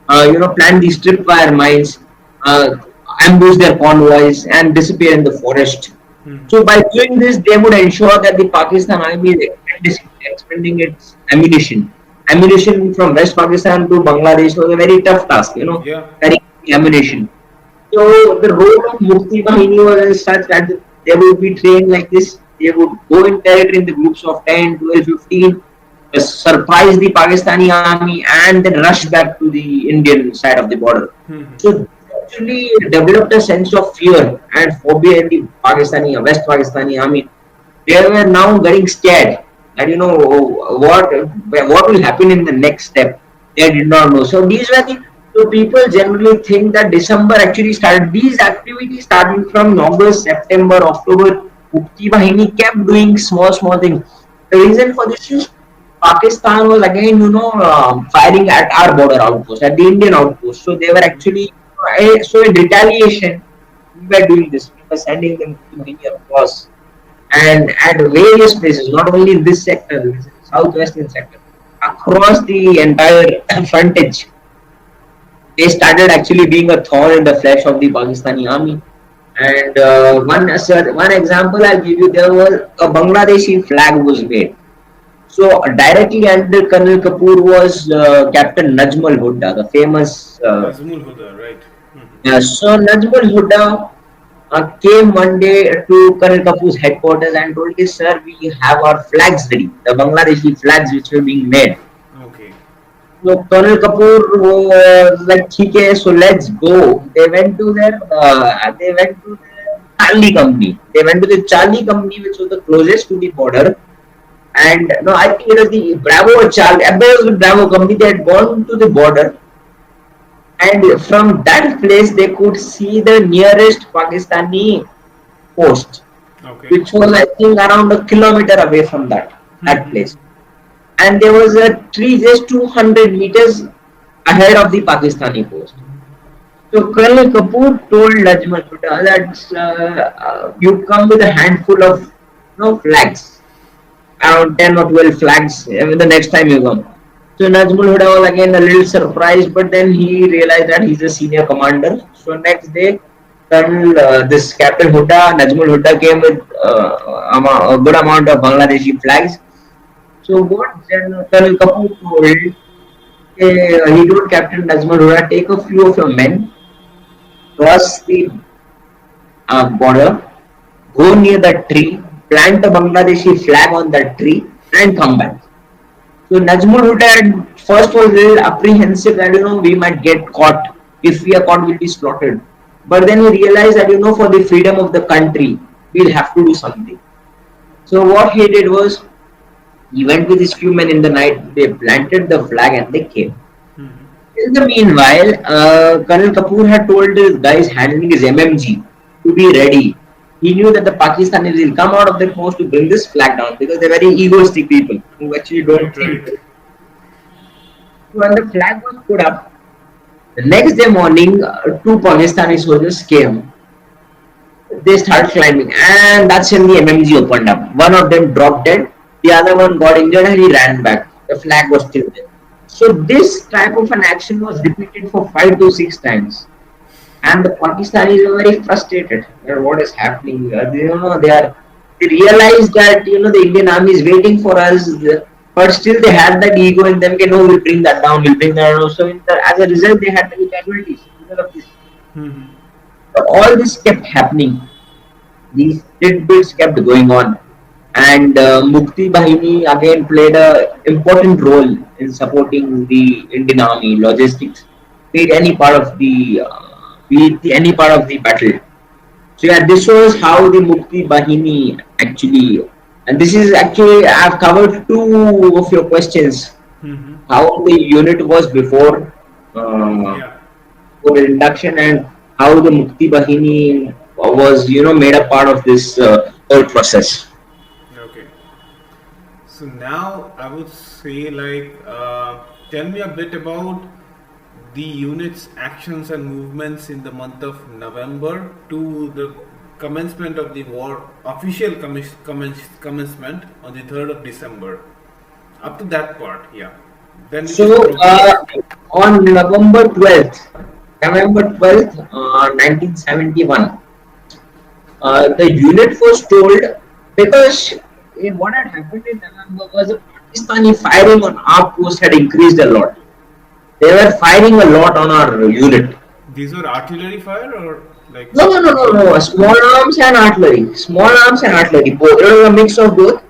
plant these tripwire mines, uh, ambush their convoys, and disappear in the forest. So by doing this, they would ensure that the Pakistan army is expending its ammunition. Ammunition from West Pakistan to Bangladesh was a very tough task, Yeah. carrying ammunition. So the role of Mukti Bahini was as such that they would be trained like this. They would go in territory in the groups of 10, 12, 15, surprise the Pakistani army, and then rush back to the Indian side of the border. So actually developed a sense of fear and phobia in the West Pakistani army. They were now getting scared that what will happen in the next step. They did not know. So these were the so people generally think that December actually started. These activities starting from August, September, October. Mukti Bahini kept doing small things. The reason for this is Pakistan was again, firing at our border outpost, at the Indian outpost. So they were actually, so in retaliation, we were doing this. We were sending them to across and at various places, not only in this sector, this southwestern sector, across the entire frontage. They started actually being a thorn in the flesh of the Pakistani army. And one example I'll give you, there was a Bangladeshi flag was made. So directly under Colonel Kapoor was Captain Najmal Hudda, the famous. Nazmul Huda, right. So Najmal Hudda came one day to Colonel Kapoor's headquarters and told him, "Sir, we have our flags ready, the Bangladeshi flags which were being made." Okay. So Colonel Kapoor was like, "Okay, so let's go." They went to the Charlie company. They went to the Charlie company, which was the closest to the border. And no, I think it was the Bravo or Charlie. I bet it was the Bravo company. They had gone to the border, and from that place they could see the nearest Pakistani post, Okay. which was I think around a kilometer away from that place. And there was a tree just 200 meters ahead of the Pakistani post. So Colonel Kapoor told Najmal Huda that you come with a handful of flags, around 10 or 12 flags the next time you come. So Najmul Huda was again a little surprised, but then he realized that he's a senior commander. So next day, this Captain Huda, Najmul Huda came with a good amount of Bangladeshi flags. So what Colonel Kapoor told, he told Captain Najmul Huda, take a few of your men, cross the border, go near that tree, plant a Bangladeshi flag on that tree, and come back. So Najmul Huda first was a little apprehensive that we might get caught. If we are caught, we'll be slaughtered. But then he realized that for the freedom of the country, we'll have to do something. So what he did was he went with his few men in the night. They planted the flag and they came. In the meanwhile, Colonel Kapoor had told the guys handling his MMG to be ready. He knew that the Pakistanis will come out of their post to bring this flag down because they're very egoistic people who actually don't think. Right. So when the flag was put up, the next day morning, two Pakistani soldiers came. They started climbing, and that's when the MMG opened up. One of them dropped dead, the other one got injured, and he ran back. The flag was still there. So this type of an action was repeated for 5 to 6 times, and the Pakistanis were very frustrated at what is happening. They realized that the Indian army is waiting for us, but still they had that ego in them. No, we'll bring that down. We'll bring that down. So as a result, they had many casualties because of this. But all this kept happening. These tidbits kept going on, and Mukti Bahini again played a important role in supporting the Indian army logistics, be it any part of any part of the battle. So yeah, this was how the Mukti Bahini actually, and this is actually I've covered two of your questions. How the unit was before Yeah. for induction, and how the Mukti Bahini was made a part of this whole process. Okay. So now I would say, like, tell me a bit about the unit's actions and movements in the month of November to the commencement of the war, official commencement on the 3rd of December. Up to that part, yeah. Then it is So broken. on November 12th, 1971, the unit was told because what had happened in November was the Pakistani firing on our post had increased a lot. They were firing a lot on our unit. These were artillery fire or like No. Small arms and artillery. Small arms and artillery. Both. It was a mix of both.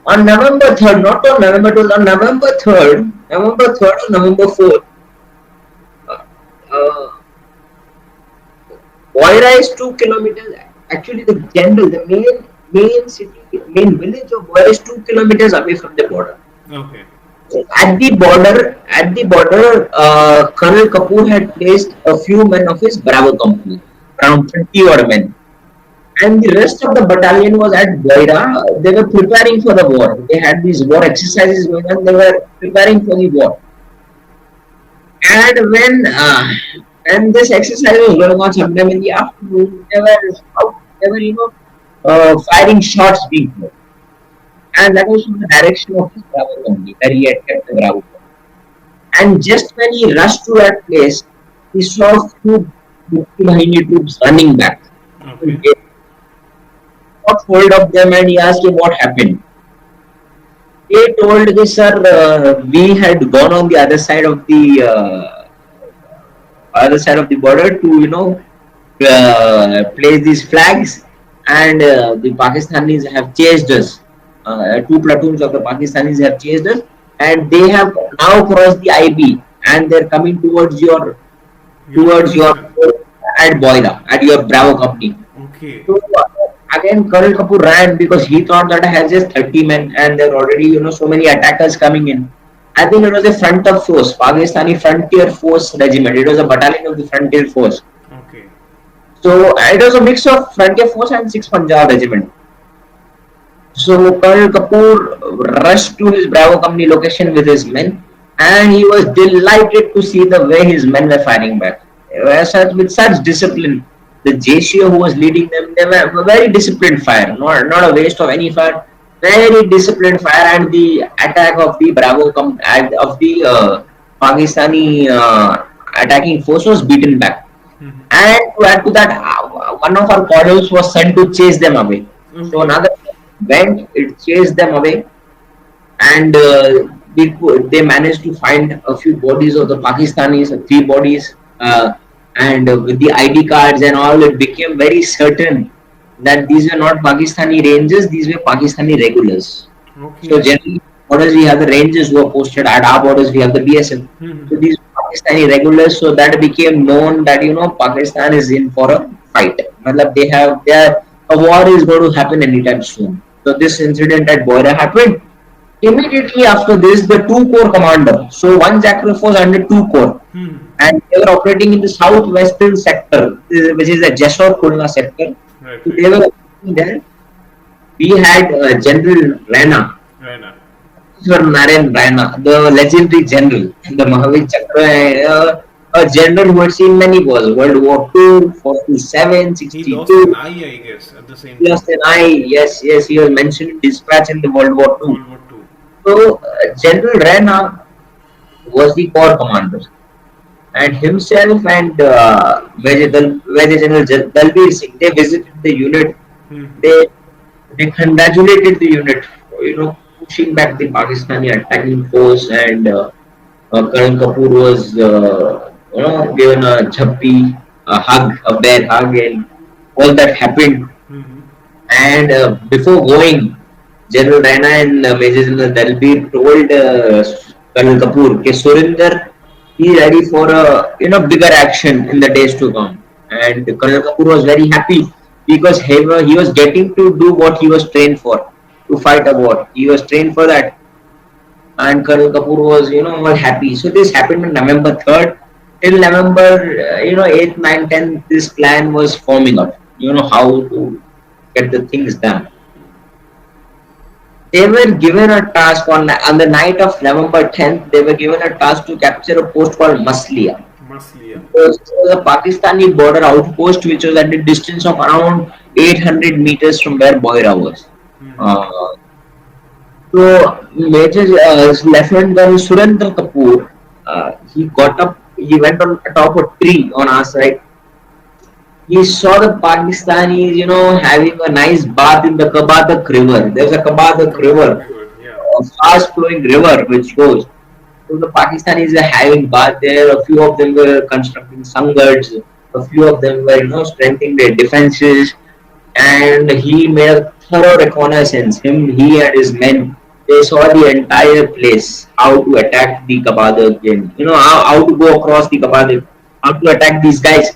On November 3rd, not on November 12th, on November 3rd or November 4th, uh, Boira is 2 kilometers. Actually, the main village of Boira is 2 kilometers away from the border. okay. At the border, Colonel Kapoor had placed a few men of his Bravo company, around 20 odd men, and the rest of the battalion was at Boira. They were preparing for the war. They had these war exercises going on. They were preparing for the war. And when this exercise was going on sometime in the afternoon, they were firing shots being fired. And that was from the direction of his Bravo company, where he had kept the Bravo company. And just when he rushed to that place, he saw a few Bahini troops running back. Okay. He got hold of them and he asked him what happened. They told him, sir, we had gone on the other side of the border to place these flags, and the Pakistanis have chased us. Two platoons of the Pakistanis have chased us, and they have now crossed the IB, and they're coming Your towards your location. at Boida, at your Bravo company. Okay. So again, Colonel Kapoor ran because he thought that I had just 30 men and there are already, so many attackers coming in. I think it was a front of force, Pakistani Frontier Force Regiment. It was a battalion of the Frontier Force. Okay. So it was a mix of Frontier Force and 6 Punjab Regiment. So Colonel Kapoor rushed to his Bravo Company location with his men, and he was delighted to see the way his men were fighting back. With such discipline, the JCO who was leading them, they were a very disciplined fire, not a waste of any fire. Very disciplined fire, and the attack of the of the Pakistani attacking force was beaten back. Mhm. And to add to that, one of our colonels was sent to chase them away. So Okay. another went, it chased them away, and they managed to find a few bodies of the Pakistanis, 3 bodies, and with the ID cards and all, it became very certain that these were not Pakistani Rangers, these were Pakistani regulars. So Okay. generally, borders we have the Rangers who are posted at our borders. We have the BSF. So Mhm. these Pakistani regulars. So that became known that Pakistan is in for a fight. Matlab a war is going to happen anytime soon. So this incident at Boira happened. Immediately after this, the 2 corps commander. So one JAK Rif was under 2 corps, Mhm. and they were operating in the southwestern sector, which is the Jessore Khulna sector. Right. So Right. they were operating there. We had General Rana, Right now. Narayan Raina, the legendary general, the Mahavir Chakra, a general who had seen many wars, World War II, 47, He lost an 62, eye, I guess, at the same lost time. an eye. Yes, yes, he was mentioned in dispatch in the World War II. World War Two. So, General Raina was the corps commander, and himself and Major General Dalbir Singh, they visited the unit. Mhm. They they congratulated the unit for pushing back the Pakistani attacking force, and Colonel Kapoor was given a jhappi, a hug, a bear hug, and all that happened. Mhm. And before going, General Raina and Major General Dalbir told Colonel Kapoor, "Okay, Surinder, be ready for a bigger action in the days to come." And Colonel Kapoor was very happy because he was getting to do what he was trained for, to fight a war. He was trained for that, and Colonel Kapoor was all happy. So this happened on November 3rd. Till November 8th, 9th, 10th, this plan was forming up. How to get the things done. They were given a task on the night of November 10th. They were given a task to capture a post called Masliya. Masliya. It was a Pakistani border outpost which was at a distance of around 800 meters from where Boira was. Mhm. Uh, so Major Lieutenant Colonel Surinder Kapoor, he got up. He went on top of a tree on our side. He saw the Pakistanis, having a nice bath in the Kabadak River. There's a Kabadak Kabbalah River, River. Yeah. a fast flowing river which goes. So the Pakistanis were having bath there. A few of them were constructing sangars. A few of them were, strengthening their defenses. And he made a thorough reconnaissance. He and his men, they saw the entire place, how to attack the Kabadak, and how to go across the Kabadak, how to attack these guys.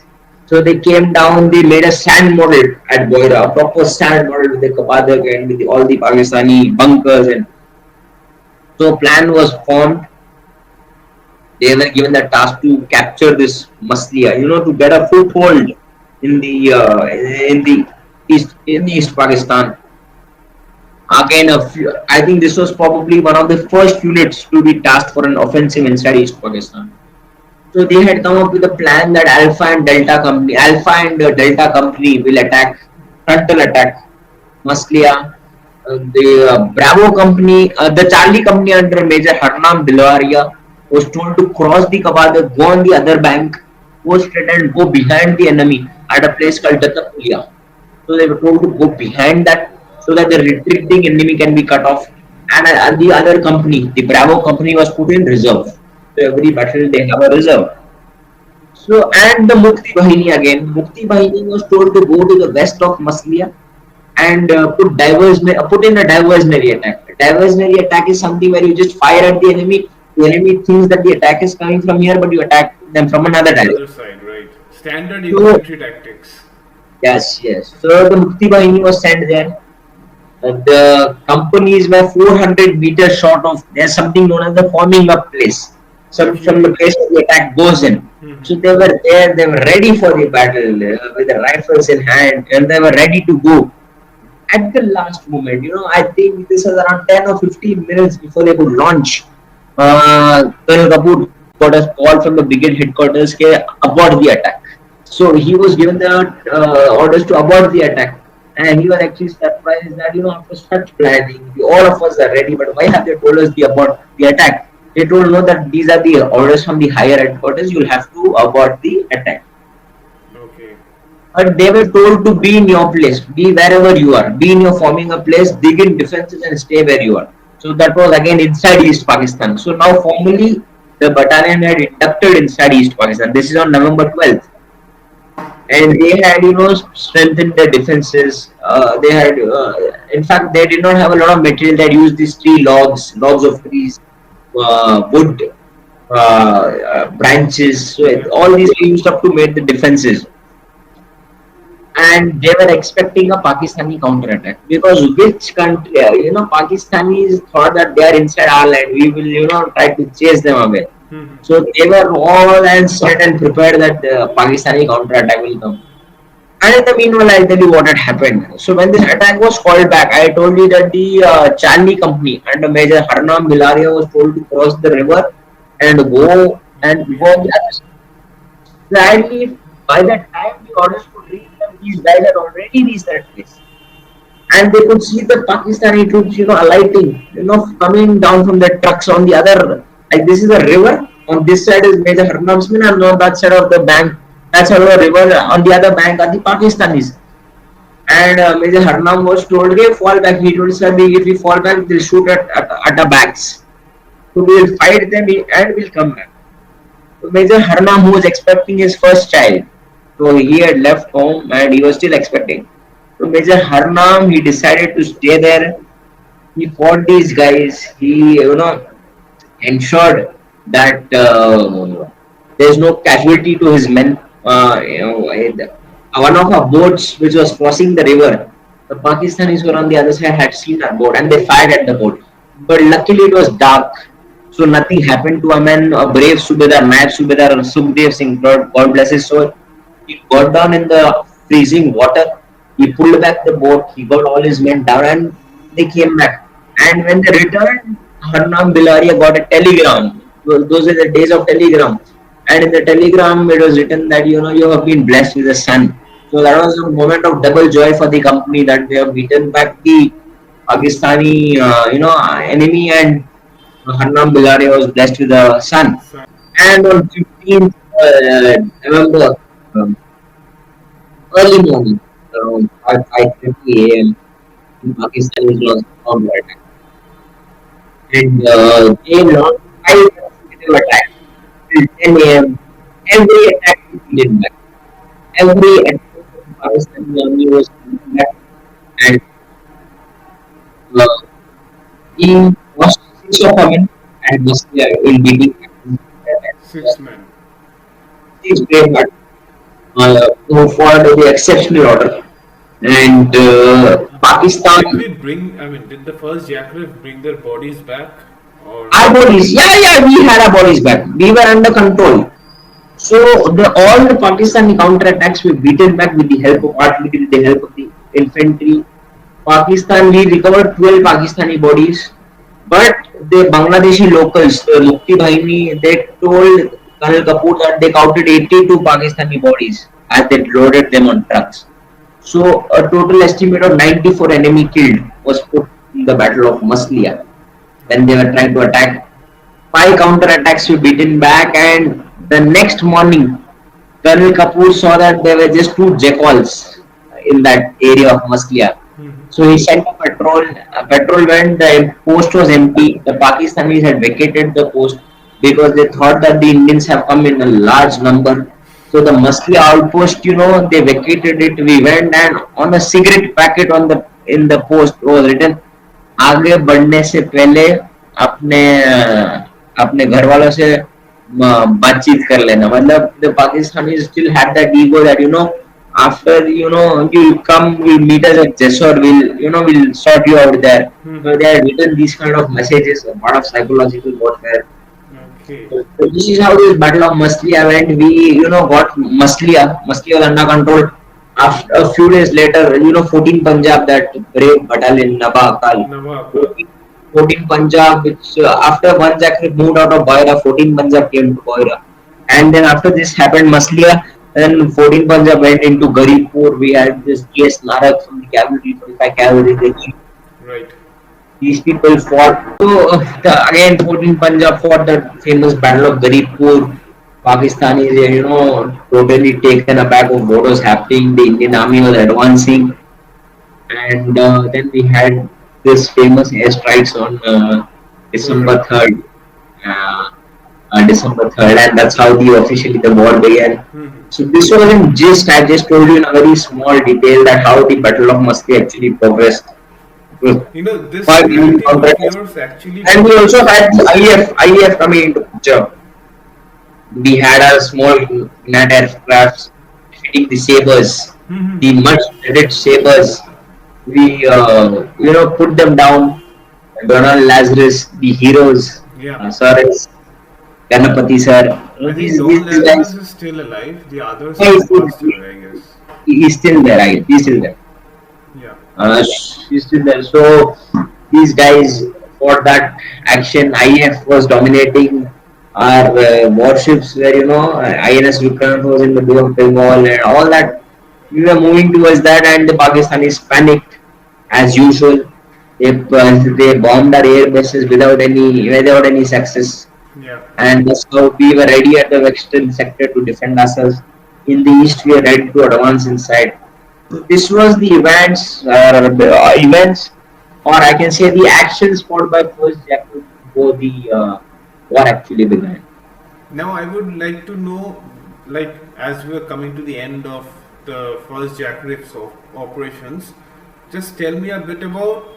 So they came down. They made a sand model at Boira, a proper sand model with the Kabadak and with all the Pakistani bunkers, and so plan was formed. They were given the task to capture this Masliya, to get a foothold in the East Pakistan. Again, I think this was probably one of the first units to be tasked for an offensive inside East Pakistan. So they had come up with a plan that Alpha and Delta Company will frontal attack Masliya. The Bravo Company, the Charlie Company under Major Harnam Dilwaria was told to cross the Kabada, go on the other bank, post it and go behind the enemy at a place called Datapulia. So they were told to go behind that so that the retreating enemy can be cut off. And the other company, the Bravo Company, was put in reserve. So every battle they have a reserve. So and the Mukti Bahini again. Mukti Bahini was told to go to the west of Masliya and put in a diversionary attack. Diversionary attack is something where you just fire at the enemy. The enemy thinks that the attack is coming from here, but you attack them from another direction. Other side, right? Standard So infantry tactics. yes, yes. So the Mukti Bahini was sent there. The companies were 400 meters short of. There's something known as the forming up place. Some from the Okay. place where the attack goes in. So Hmm. they were there. They were ready for the battle with the rifles in hand, and they were ready to go. At the last moment, I think this was around 10 or 15 minutes before they could launch. Colonel Kapoor got a call from the brigade headquarters ke abort the attack. So he was given the orders to abort the attack. And he was actually surprised that, after such planning, all of us are ready, but why have they told us the abort the attack? They told no that these are the orders from the higher headquarters, you'll have to abort the attack. Okay. But they were told to be in your place, be wherever you are, be in your forming a place, dig in defenses and stay where you are. So that was again inside East Pakistan. So now formally the battalion had inducted inside East Pakistan. This is on November 12th. And they had, strengthened their defenses. They had, in fact, they did not have a lot of material. They had used these tree logs of trees, wood, branches. So Yeah. all these were used up to make the defenses, and they were expecting a Pakistani counter-attack because which country, Pakistanis thought that they are inside our land, we will, try to chase them away. Hmm. So they were all and set and prepared that the Pakistani counter-attack will come. And in the meanwhile, I'll tell you what had happened. So when this attack was called back, I told you that the Charlie company under Major Harnam Bilaria was told to cross the river and go on the other side. Sadly, by the time the orders could reach them, these guys had already reached that place. And they could see the Pakistani troops, alighting, coming down from the trucks on the other. Like this is a river. On this side is Major Harnam's men, and on that side of the bank, that side of the river, on the other bank are the Pakistanis. And Major Harnam was told, "Okay, fall back." He told sir, if we fall back, they'll shoot at our backs. So we'll fight them and we'll come back. So Major Harnam, who was expecting his first child, so he had left home and he was still expecting. So Major Harnam, he decided to stay there. He fought these guys. He, ensured that there is no casualty to his men. One of our boats, which was crossing the river, the Pakistanis were on the other side, had seen our boat and they fired at the boat. But luckily, it was dark, so nothing happened to a man. A brave Subedar, Mad Subedar Sukhdev Singh, God bless his soul. He got down in the freezing water. He pulled back the boat. He got all his men down, and they came back. And when they returned, Harnam Bilaria got a telegram. Those are the days of telegram. And in the telegram, it was written that you have been blessed with a son. So that was a moment of double joy for the company that they have beaten back the Pakistani, enemy, and Harnam Bilaria was blessed with a son. So, And on 15th November, um, early morning, around 5:30 a.m., in Pakistan is lost counter attack. And they launched 5 consecutive attacks till 10 a.m. Every attack was beaten back. Every attack of Pakistani army was beaten back. And uh, he lost 6 of our men and was in beating back the attack. 6 men. Six brave hearts who fought the exceptional order. And Pakistan, Did we bring? I mean, did the first JAK Rif bring their bodies back, or our bodies, yeah, we had our bodies back. We were under control. So all the Pakistani counterattacks were beaten back with the help of artillery, with the help of the infantry. Pakistan, we recovered 12 Pakistani bodies, but the Bangladeshi locals, the Mukti Bahini, they told Colonel Kapoor that they counted 82 Pakistani bodies as they loaded them on trucks. So a total estimate of 94 enemy killed was put in the Battle of Maslia when they were trying to attack. 5 counterattacks were beaten back, and the next morning, Colonel Kapoor saw that there were just 2 jackals in that area of Maslia. So he sent a patrol. A patrol went. The post was empty. The Pakistanis had vacated the post because they thought that the Indians have come in a large number. So the Masli outpost, they vacated it. We went, and on a cigarette packet on the in the post was written, आगे बढ़ने से पहले अपने अपने घर वालों से बातचीत कर लेना. मतलब the Pakistanis still had that ego that after you come, you meet us at Jessore, we'll sort you out there. So they had written these kind of messages, a lot of psychological warfare. Okay. So this is how this Battle of Masliya went. We got Masliya was under control. After a few days later, 14 Punjab, that brave battalion, Naba Akal. Navaka. 14 Punjab, which after one Zakri moved out of Boira, 14 Punjab came to Boira. And then after this happened Masliya, then 14 Punjab went into Garipur. We had this GS Narak from the cavalry, 25 cavalry. Right. These people fought. So again, 14 Punjab fought the famous Battle of Garipur. Pakistanis, totally taken aback of what was happening. The Indian army was advancing, and then we had this famous airstrikes on December 3rd. Uh, December 3rd, and that's how officially the war began. So this was in gist. I just told you in a very small detail that how the Battle of Masti actually progressed. This Five million narrative of counters. yours actually. And we also had IEF coming into picture. We had our small net aircrafts defeating the sabers, the much dreaded sabers. We put them down. Donald Lazarus, the heroes, Yeah. Sir Ganapati sir. I think These Don Lazarus guys, is still alive. The others yeah, have passed away, I guess. he's still there, right? He's still there. Yeah. He's still there. So these guys fought that action. IF was dominating. Our warships were, INS Vikrant was in the Bay of Bengal and all that. We were moving towards that, and the Pakistanis panicked as usual. They bombed our air bases without any success. Yeah. And that's how we were ready at the western sector to defend ourselves. In the east, we were ready to advance inside. This was the events, or I can say the actions fought by first Jackal before the war actually began. Now I would like to know, like, as we are coming to the end of the first JAK Rif's operations, just tell me a bit about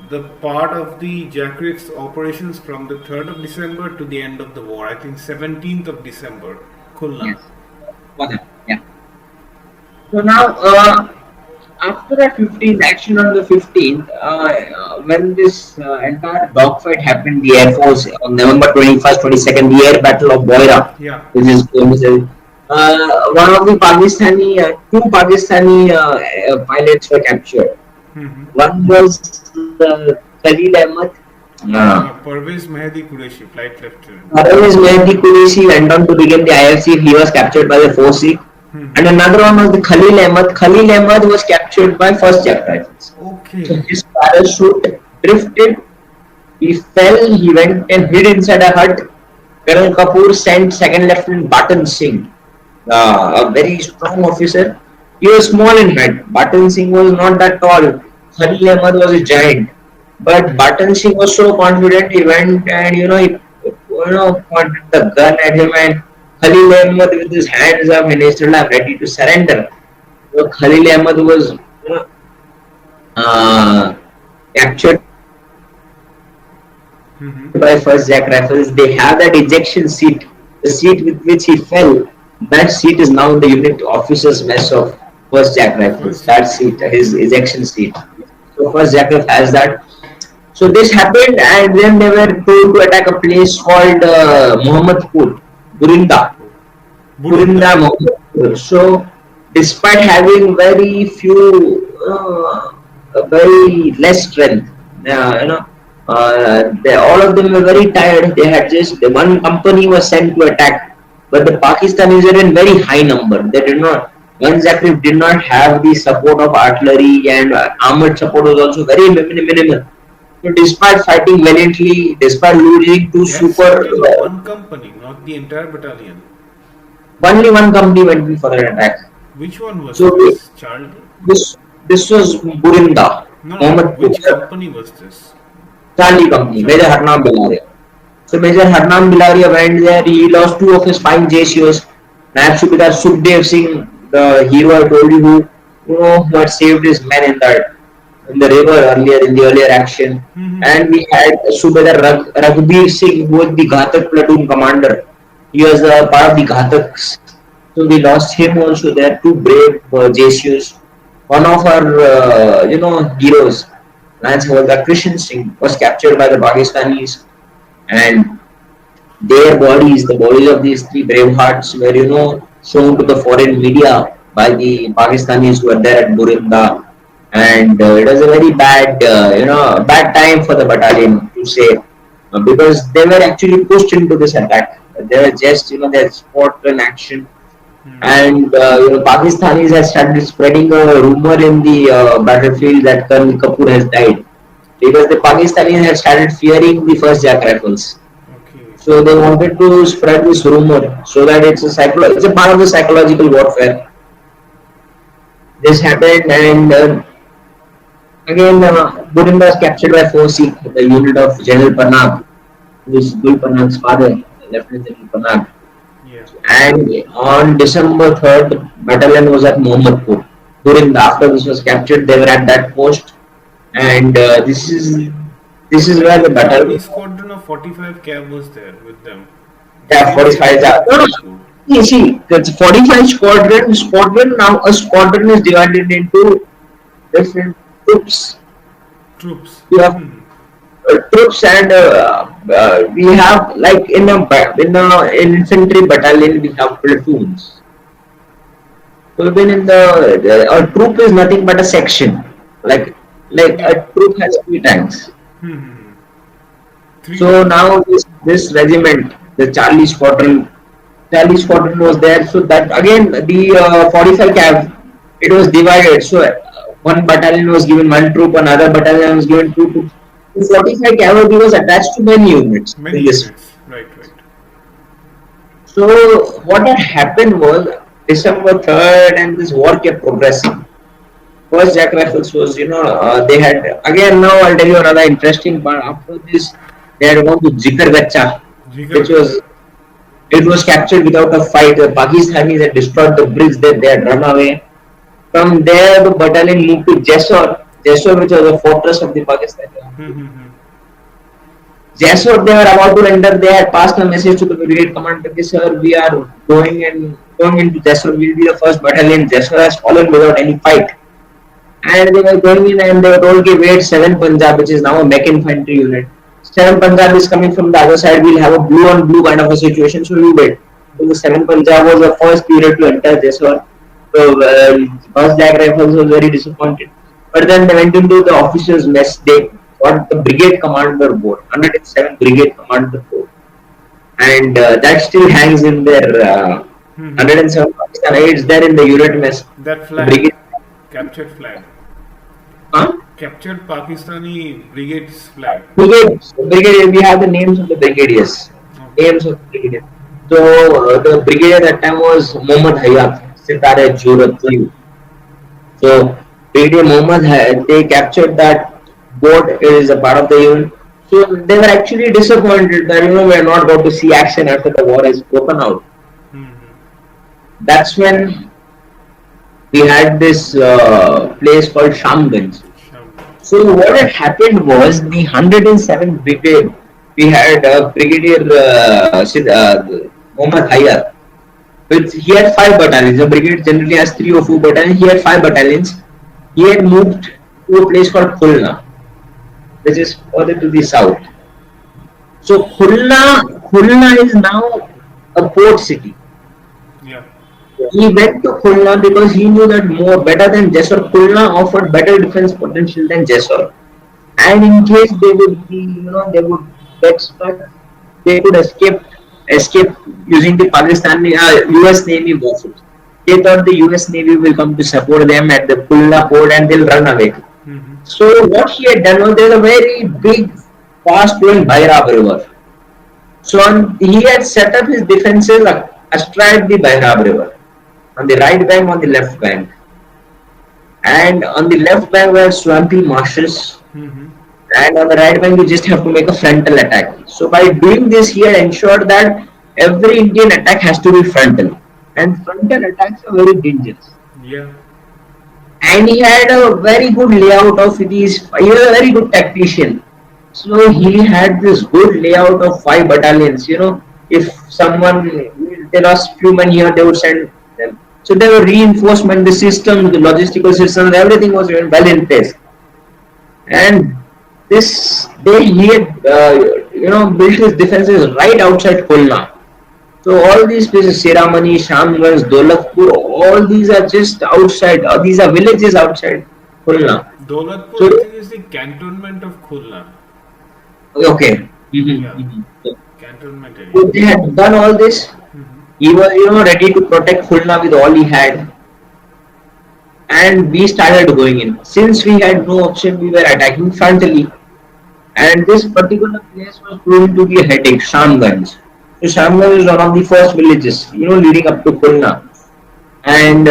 the part of the JAK Rif's operations from the 3rd of December to the end of the war. I think 17th of December, Khulna. Yes. What happened? Yeah. So now, after that 15th action on the 15th, when this entire dogfight happened, the Air Force on November 21st, 22nd, the air battle of Boira, Yeah. which is famous. One of the two Pakistani pilots were captured. One was Khalid Ahmed. Parvez Mehdi Qureshi, flight lieutenant. Otherwise, Mehdi Qureshi went on to begin the IFC. He was captured by the 4C. And another one was the Khalil Ahmed. Khalil Ahmed was captured by first JAK Rifles. Okay. So his parachute drifted. He fell. He went and hid inside a hut. Colonel Kapoor sent Second Lieutenant Batan Singh, a very strong officer. He was small in height. Batan Singh was not that tall. Khalil Ahmed was a giant. But Batan Singh was so confident. He went and he pointed the gun at him, and Khalil Ahmed with his hands up and he said, "I'm ready to surrender." So Khalil Ahmed was captured by first JAK Rifles. They have that ejection seat, the seat with which he fell. That seat is now in the unit officers' mess of first JAK Rifles. That seat, his ejection seat. So first JAK Rifle has that. So this happened, and then they were told to attack a place called Muhammadpur, Burinda. Burinda, Muhammadpur. So despite having very less strength, all of them were very tired. They had just one company was sent to attack, but the Pakistanis were in very high number. They did not. One JAK Rif did not have the support of artillery, and armored support was also very minimal. So despite fighting valiantly, despite losing two one company, not the entire battalion. Only one company went in for an attack. Which one was So this? Charlie? This was Burinda. No, which company was this? Charlie company, Major Harnam Bilaria. So Major Harnam Bilaria went there. He lost two of his fine JCOs. Naib Subedar Sukhdev Singh, the hero I told you, who had saved his men in that in the river earlier in the earlier action. And we had Subedar Raghbir Singh, who was the Ghatak platoon commander. He was part of the Ghataks. So we lost him also. They are two brave JCUs. One of our heroes, Lance Havalkar Krishan Singh, was captured by the Pakistanis, and their bodies, the bodies of these three brave hearts, were shown to the foreign media by the Pakistanis who were there at Burinda, and it was a very bad, bad time for the battalion to say, because they were actually pushed into this attack. They were just, they had fought an action, and Pakistanis had started spreading a rumor in the battlefield that Colonel Kapoor has died, because the Pakistanis had started fearing the first JAK rifles. Okay. So they wanted to spread this rumor so that it's a part of the psychological warfare. This happened, and again Burinda was captured by 4C, the unit of General Panag, who is Gul Panag's father, Lieutenant General Panag. Yeah. And on December 3rd, battalion was at Mohammadpur. Burinda, after this was captured, they were at that post, and this is where the Army battle. squadron of 45 cav was there with them. Yeah, 45. No, no. You see, that's 45 squadron. Now a squadron is divided into different troops. Troops. You have troops, and we have, like, in infantry battalion we have platoons. So even in a troop is nothing but a section. Like a troop has three tanks. Three. So now this regiment, the Charlie Squadron was there. So that again the 45 cav, it was divided. So one battalion was given one troop, another battalion was given two troops. The 45 cavalry was attached to many units. Many in this. units. Right. So what had happened was December 3rd, and this war kept progressing. First JAK Rifles was, they had, again now I'll tell you another interesting part. After this, they had gone to Zikar Gacha, which was, it was captured without a fight. The Pakistanis had destroyed the bridge, that they had run away. From there, the battalion moved to Jessore, which was a fortress of the Pakistani. Jessore, they were about to enter. They had passed a message to the brigade commander, "Sir, we are going into Jessore. We'll be the first battalion. Jessore has fallen without any fight." And they were going in, and they were told, "Wait, 7 Punjab, which is now a mech infantry unit. 7 Punjab is coming from the other side. We'll have a blue on blue kind of a situation. So you wait." So the 7 Punjab was the first period to enter Jessore. So first JAK Rifles was very disappointed. But then they went into the officers' mess. They got the brigade commander board, 107 brigade commander board, and that still hangs in their 107 Pakistan. It's there in the unit mess. That flag. Brigade. Captured flag. Huh? Captured Pakistani brigade's flag. Brigade. We have the names of the brigadiers. Names of the brigadier. So the brigadier at that time was Mohammad Hayat, Sitare Jurat. So Brigadier Mohammad, they captured that board. It is a part of the unit. So they were actually disappointed that we are not going to see action after the war has broken out. That's when we had this place called Shyamganj. So what had happened was the 107th Brigade, we had Brigadier Mohammad Hayat. He had 5 battalions. The brigade generally has 3 or 4 battalions. He had 5 battalions. He had moved to a place called Khulna, which is further to the south. So Khulna is now a port city. Yeah. He went to Khulna because he knew that better than Jessore, Khulna offered better defense potential than Jessore. And in case they would be, they would get stuck, they could escape using the Pakistani US Navy vessels. They thought the US Navy will come to support them at the Khulna port and they'll run away. So what he had done was, there's a very big, fast-flowing Bhairab river. So he had set up his defenses astride the Bhairab river, on the right bank, on the left bank. And on the left bank were swampy marshes, and on the right bank you just have to make a frontal attack. So by doing this, he had ensured that every Indian attack has to be frontal, and frontal attacks are very dangerous. Yeah. and he had a very good layout of these. He was a very good tactician. So he had this good layout of 5 battalions. If someone they lost few men here, they would send them. So there were reinforcement, the system, the logistical systems, everything was well in place. And this day he had built his defenses right outside Khulna. So all these places, Siramani, Shyamganj, Dolatpur, all these are just outside. These are villages outside Khulna. Dolatpur, So I think, is the cantonment of Khulna. okay. Yeah, Mhm. cantonment area. So they had done all this. Mhm. He was ready to protect Khulna with all he had, and we started going in. Since we had no option, we were attacking frontally, and this particular place was proving to be a headache. Shyamganj. So Shyamganj is one of the first villages, leading up to Khulna, and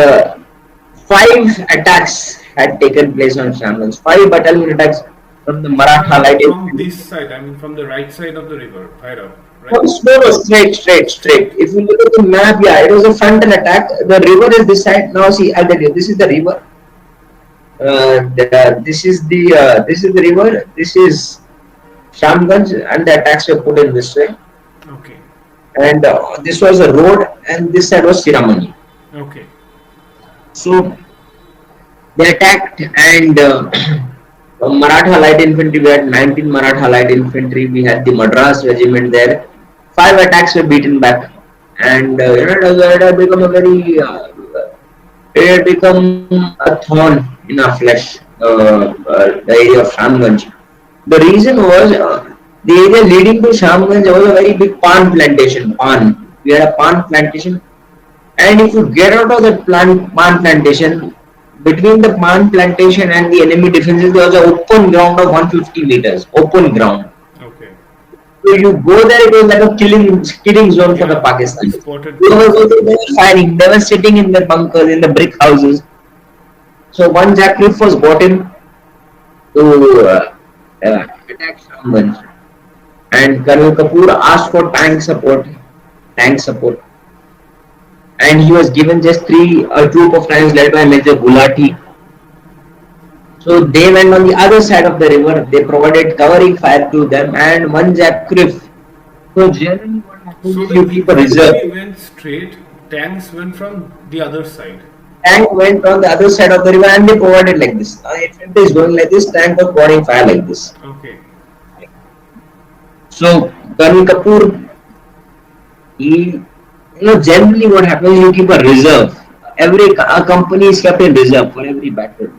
5 attacks had taken place on Shyamganj. 5 battalion attacks from the Maratha light From infantry. this side, I mean, from the right side of the river, Bhairav, No, right? no, straight. If you look at the map, yeah, it was a frontal attack. The river is this side. Now see, I'll tell you, this is the river. This is the river. This is Shamganj, and the attacks were put in this way. Okay, And this was a road, and this side was Siramani. okay, So they attacked, and Maratha light infantry. We had 19 Maratha light infantry. We had the Madras regiment there. 5 attacks were beaten back, and it had become a very it had become a thorn in our flesh. The area of Shamganj. The reason was the area leading to Shamganj was a very big palm plantation. Palm. We had a palm plantation, and if you get out of that palm plantation, between the palm plantation and the enemy defenses, there was an open ground of 150 meters. Open ground. okay. So you go there, it was like a killing zone for the Yeah, Pakistan. spotted They were firing. They were sitting in their bunkers, in the brick houses. So one JAK Rif was brought in to attack Shamganj, and Colonel Kapoor asked for tank support, and he was given just a troop of tanks led by Major Gulati. So they went on the other side of the river. They provided covering fire to them, and one JAK Rif. So generally, what happens So is the you keep a reserve. infantry went straight, tanks went from the other side. Tank went on the other side of the river, and they provided like this. If it is going like this, tank was pouring fire like this. Okay, So Colonel Kapoor, he, generally what happens, you keep a reserve. A company is kept in reserve for every battle.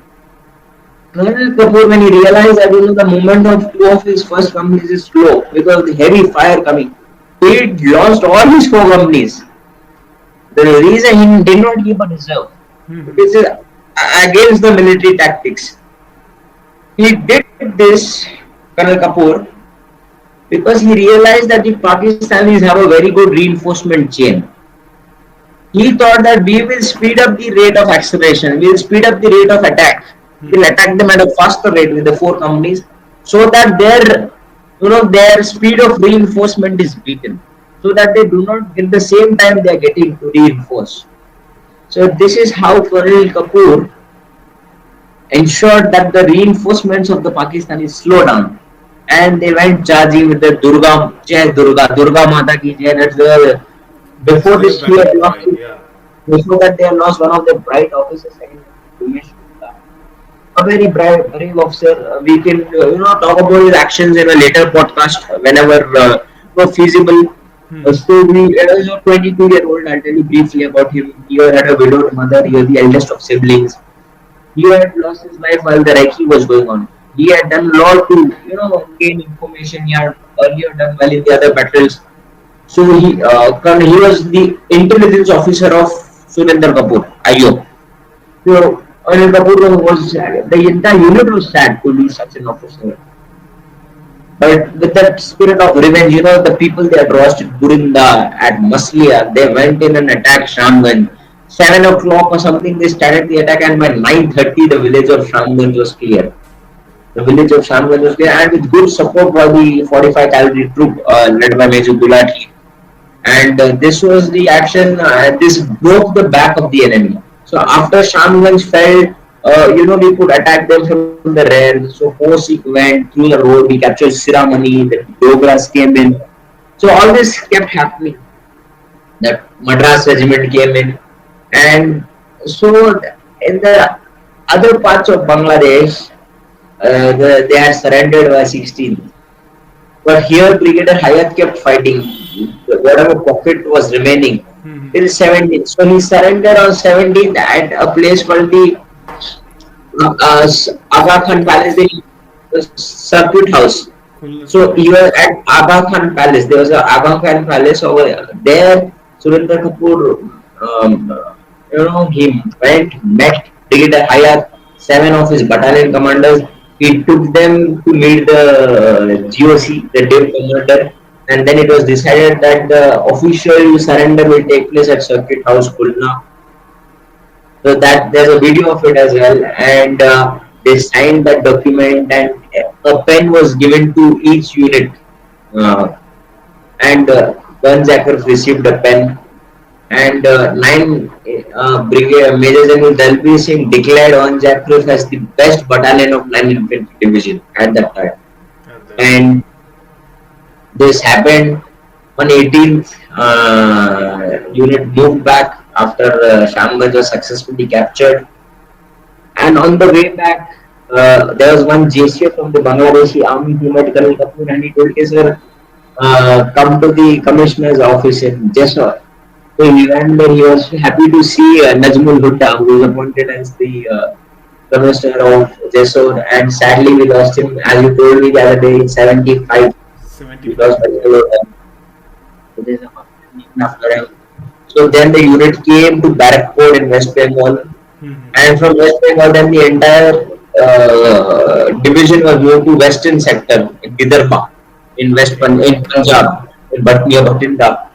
Colonel Kapoor, when he realized that the movement of two of his first companies is slow because of the heavy fire coming, he lost all his 4 companies. The reason he did not keep a reserve, this is against the military tactics. He did this, Colonel Kapoor, because he realized that the Pakistanis have a very good reinforcement chain. He thought that we will speed up the rate of acceleration, we will speed up the rate of attack, we will attack them at a faster rate with the 4 companies, so that their speed of reinforcement is beaten, so that they do not get the same time they are getting to reinforce. So this is how Colonel Kapoor ensured that the reinforcements of the Pakistanis slow down, and they went charging with the Durga Mata ki Jai. That's the that's before their this he had battle lost cry. Yeah, before that they had lost one of their bright officers, a very brave officer. We can talk about his actions in a later podcast whenever feasible. So he is a 22-year-old. I'll tell you briefly about him. He had a widowed mother. He was the eldest of siblings. He had lost his life while the recce was going on. He had done a lot to gain information. He had earlier done well in the other battles. So he was the intelligence officer of Surinder Kapoor, IO. So Anil Kapoor was the entire unit was sad to lose such an officer. But with that spirit of revenge, the people they had lost at Burinda, at Masliya, they went in and attacked Shamganj. 7 o'clock or something, they started the attack, and by 9:30, the village of Shamganj was clear. The village of Shamganj was clear, and with good support by the 45 cavalry troop led by Major Gulati. And this was the action. This broke the back of the enemy. So after Shamganj fell, We could attack them from the rear. So force went through the road. We captured Siramani. The Dogras came in. So all this kept happening. That Madras regiment came in, and so in the other parts of Bangladesh, they had surrendered by 16th. But here, Brigadier Hayat kept fighting. Whatever pocket was remaining till 17th. So he surrendered on 17th at a place called the Aga Khan Palace, the circuit house. So he was at Aga Khan Palace. There was a Aga Khan Palace over there. Surinder Kapoor, he went, met Brigadier Hayat, 7 of his battalion commanders. He took them to meet the GOC, the Div Commander, and then it was decided that the official surrender will take place at Circuit House, Khulna. So that there's a video of it as well, and they signed that document, and a pen was given to each unit, uh, and one JAK Rif received a pen, and 9 Major General Dalbir Singh declared on JAK Rif as the best battalion of 9 Infantry Division at that time, and this happened on 18th. Unit moved back after Shyamganj was successfully captured. And on the way back, there was one JCF from the Bangladeshi army. He met Colonel Kapoor and he told him, sir, come to the commissioner's office in Jessore. So he went there. He was happy to see Najmul Hutta, who was appointed as the commissioner of Jessore. And sadly, we lost him, as you told me the other day, in 75. We lost after him. So then the unit came to Barrackpore in West Bengal, and from West Bengal, then the entire division was moved to Western sector in Vidarbha, in in Punjab, in near Bathinda.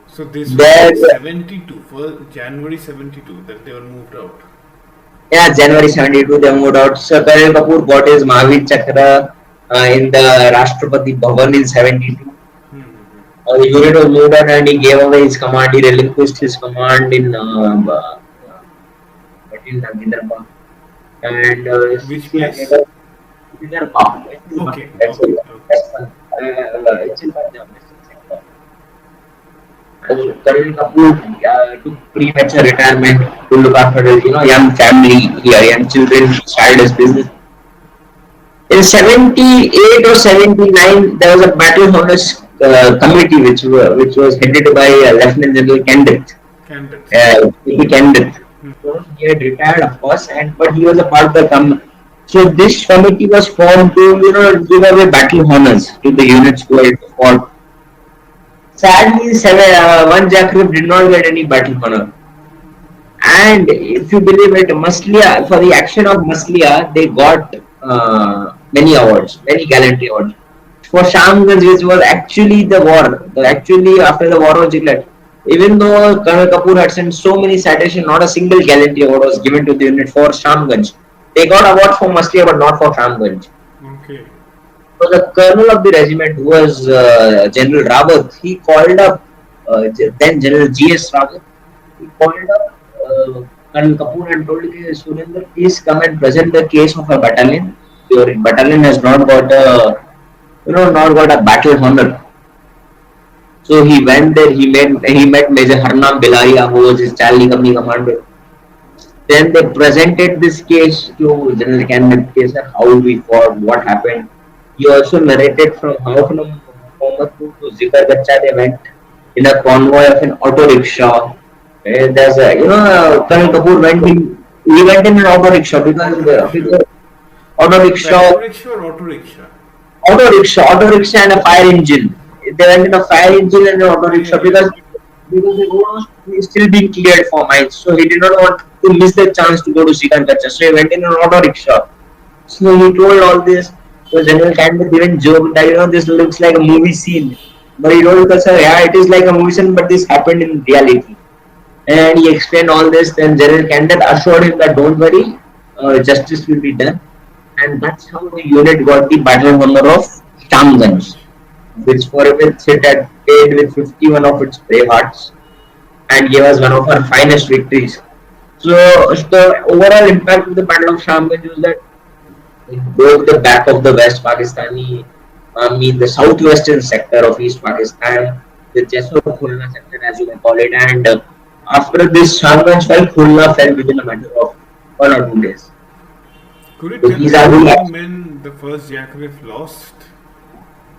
So this There, was 72, for January 72 that they were moved out. yeah, January 72 they moved out. So Colonel Kapoor got his Mahavir Chakra in the Rashtrapati Bhavan in 72. The unit was moved out and he gave away his command. He relinquished his command in Vidarbha. And Which place? Vidarbha. Okay. That's Okay. it. It's in Punjab. Colonel Kapoor took premature retirement to look after his, young family here, young children, started his business. In 78 or 79, there was a Battle Honor committee which was headed by Lieutenant General Kendrick. Kendrick. So he had retired, of course, but he was a part of the committee. So this committee was formed to give away battle honors to the units who had fought. Sadly, one JAK Rif did not get any battle honor. And if you believe it, Maslia, for the action of Maslia, they got many awards, many gallantry awards. For Shyamganj, which was actually the war, actually after the war was declared, even though Colonel Kapoor had sent so many citations, not a single gallantry award was given to the unit for Shyamganj. They got award for Maslia, but not for Shyamganj. Okay. So the colonel of the regiment, who was General Rawat, he called up then General G.S. Rawat. He called up Colonel Kapoor and told him, Surinder, please come and present the case of a battalion. Your battalion has not got a battle honor. So he went there. He met Major Harnam Belaria, who was his Charlie Company commander. Then they presented this case to General Candidate, how we fought, what happened. He also narrated from how from Mohammadpur to Zikar Gacha they went in a convoy of an auto rickshaw. There's Colonel Kapoor went in an auto rickshaw because auto rickshaw and a fire engine. They went in a fire engine and an auto rickshaw because the road was still being cleared for mines. So he did not want to miss the chance to go to Zikar Gacha. So he went in an auto rickshaw. So he told all this. So General Candidate even joked that this looks like a movie scene. But he told us, yeah, it is like a movie scene, but this happened in reality. And he explained all this. Then General Candidate assured him that don't worry, justice will be done. And that's how the unit got the Battle Honor of Shyamganj, which for which it had paid with 51 of its brave hearts and gave us one of our finest victories. So the overall impact of the Battle of Shyamganj was that it broke the back of the West Pakistani army, the southwestern sector of East Pakistan, the Jessore Khulna sector, as you may call it. And after this, Shyamganj fell, Khulna fell within a matter of 1 or 2 days. Could you So tell these me are how the many men the first JAK Rif lost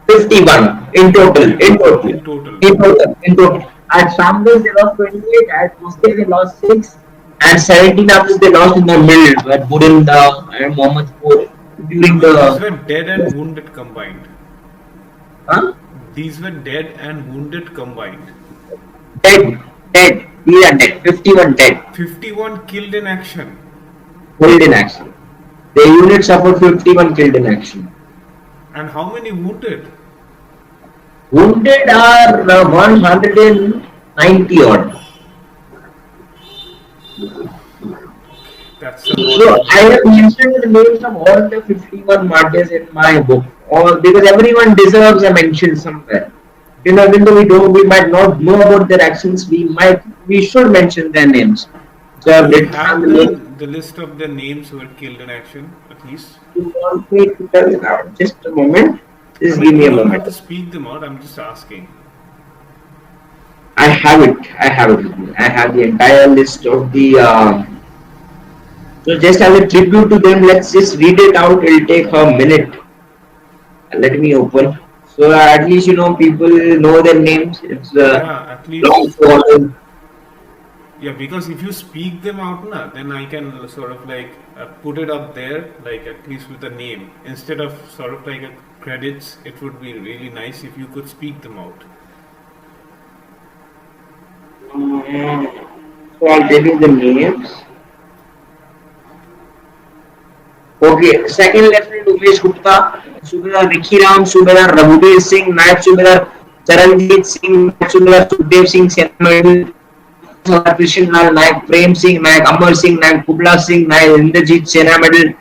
51 in total. In total. in total? In total. In total. At Shamgas they lost 28. At Mosque they lost 6. And 17 others they lost in the middle, where Burinda and Mohammadpur during No, these the. were dead and wounded combined. Huh? These were dead and wounded combined. Dead. Dead. These are dead. 51 dead. 51 killed in action. Killed in action. The unit suffered 51 killed in action. And how many wounded? Wounded are 190 odd. That's a So lot of I men. have mentioned the names of all the 51 martyrs in my book, or because everyone deserves a mention somewhere. Even though we might not know about their actions, we should mention their names. So Do I've you written down have the names. the list of the names who were killed in action, at least? You want me to tell it out? Just a moment. I Just give mean, me you a don't moment. have to speak them out, I'm just asking. I have it. I have it with me. I have the entire list of the. So just as a tribute to them, let's just read it out. It'll take a minute. Let me open. So at least people know their names. It's Yeah, at long least. for Yeah, because if you speak them out, na, then I can sort of like put it up there, like at least with a name. Instead of sort of like a credits, it would be really nice if you could speak them out. So I'll tell you the names. Okay, second Lieutenant Umesh Gupta, Subedar Vikhiram, Subedar Raghuveer Singh, Naib Subedar Charanjit Singh, Naib Subedar Sukhdev Singh, Sena Medal, Krishan Lal, Naik Prem Singh, Naik Amar Singh, Naik Kubla Singh, Naik Inderjit Sena Medal,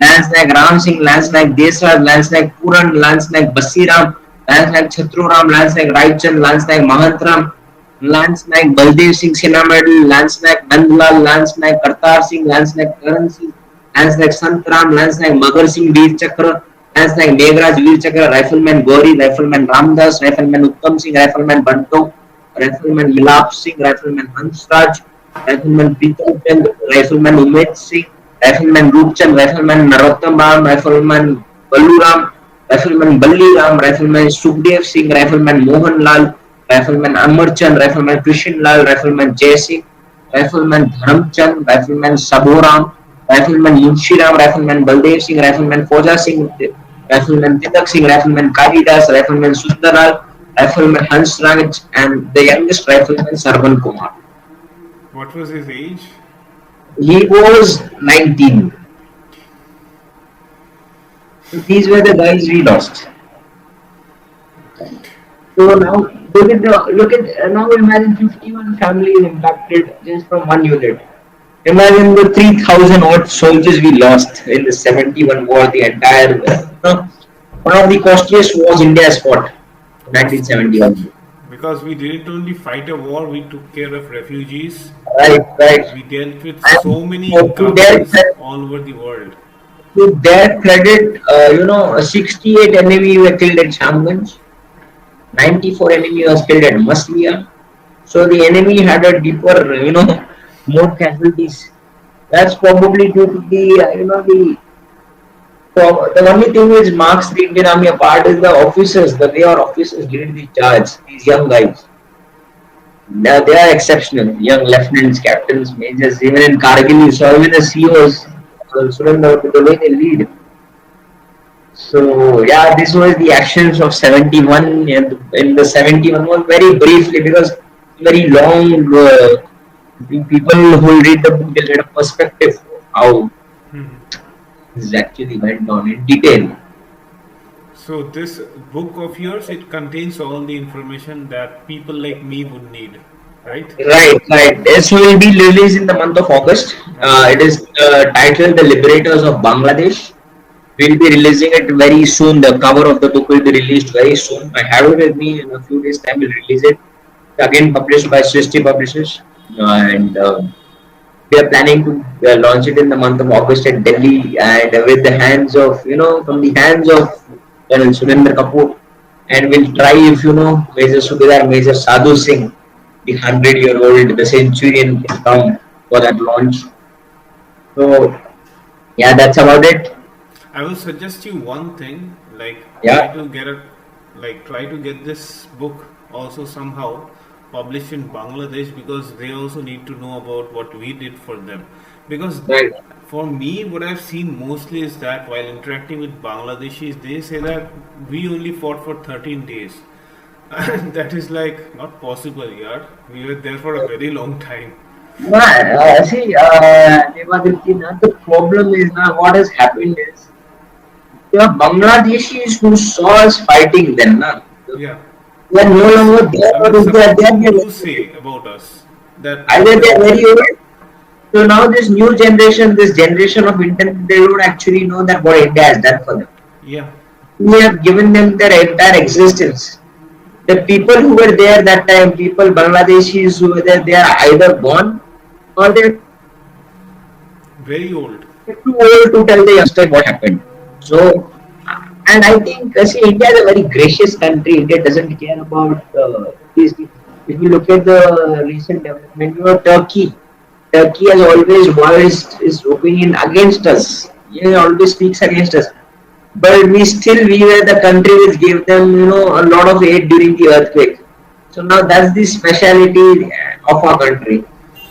Lance Naik Ram Singh, Lance Naik Desraj, Lance Naik Puran, Lance Naik Basiram, Lance Naik Chatruram, Lance Naik Raichan, Lance Naik Mahantram, Lance Naik Baldev Singh Sena Medal, Lance Naik Nandlal, Lance Naik Kartar Singh, Lance Naik Karan Singh, Lance Naik Santram, Lance Naik Magar Singh Veer Chakra, Lance Naik Meghraj Veer Chakra, Rifleman Gauri, Rifleman Ramdas, Rifleman Uttam Singh, Rifleman Banto, Rifleman Milap Singh, Rifleman Hansraj, Rifleman Pritam Chand, Rifleman Umesh Singh, Rifleman Roopchand, Rifleman Narottam Ram, Rifleman Balluram, Rifleman Balli Ram, Rifleman Sukhdev Singh, Rifleman Mohan Lal, Rifleman Amarchand, Rifleman Krishan Lal, Rifleman Jay Singh, Rifleman Dharamchand, Rifleman Saboram, Rifleman Munshiram, Rifleman Baldev Singh, Rifleman Fauja Singh, Rifleman Titak Singh, Rifleman Kalidas, Rifleman Sundaral, Rifleman Hans Raj, and the youngest rifleman Sarvan Kumar. What was his age? He was 19. So these were the guys we lost. So now look at now imagine 51 families impacted just from one unit. Imagine the 3,000 odd soldiers we lost in the 71 war, the entire one of the costliest wars India has fought in Costliest. 1971. Because we didn't only fight a war, we took care of refugees. Right, right. We dealt with And so many to their governments all over the world. to their credit, 68 enemy were killed at Shamganj, 94 enemy was killed at Masliya. So the enemy had a deeper, more casualties. That's probably due to the, the only thing which marks the Indian Army apart is the officers, the way our officers lead the charge. These young guys, they are exceptional. Young lieutenants, captains, majors. Even in Kargil, you saw even the CEOs, Surinder, the way they lead. So yeah, this was the actions of 71, and in the 71 was very briefly because very long. The people who read the book, they get a perspective of how this actually went on in detail. So this book of yours, it contains all the information that people like me would need, right? Right, right. This will be released in the month of August. Okay. It is titled "The Liberators of Bangladesh." We'll be releasing it very soon. The cover of the book will be released very soon. I have it with me in a few days' time. We'll release it. Again, published by Srishti Publishers, and We are planning to launch it in the month of August at Delhi, and with the hands of, from the hands of Colonel Surinder Kapoor, and we'll try if, Major Subedar, Major Sadhu Singh, the 100-year-old, the centurion, can come for that launch. So yeah, that's about it. I will suggest you one thing, like Yeah, try to get this book also somehow published in Bangladesh, because they also need to know about what we did for them. Because right. for me, what I've seen mostly is that while interacting with Bangladeshis, they say that we only fought for 13 days. And that is like not possible, yeah. We were there for a very long time. See, Devadipti, the problem is now what has happened is there are Bangladeshis who saw us fighting then. Na. Yeah. They are no longer there, I or mean, if they some are there, people they do are say about us that either they are very old. So now this new generation, this generation of internet, they don't actually know that what India has done for them. yeah, We have given them their entire existence. The people who were there that time, people Bangladeshis who were there, they are either gone or they're very old. too old to tell the youngsters what happened. So, and I think, see, India is a very gracious country. India doesn't care about these things. If you look at the recent development, Turkey has always voiced its opinion against us. It always speaks against us. But we were the country which gave them, a lot of aid during the earthquake. So now that's the speciality of our country.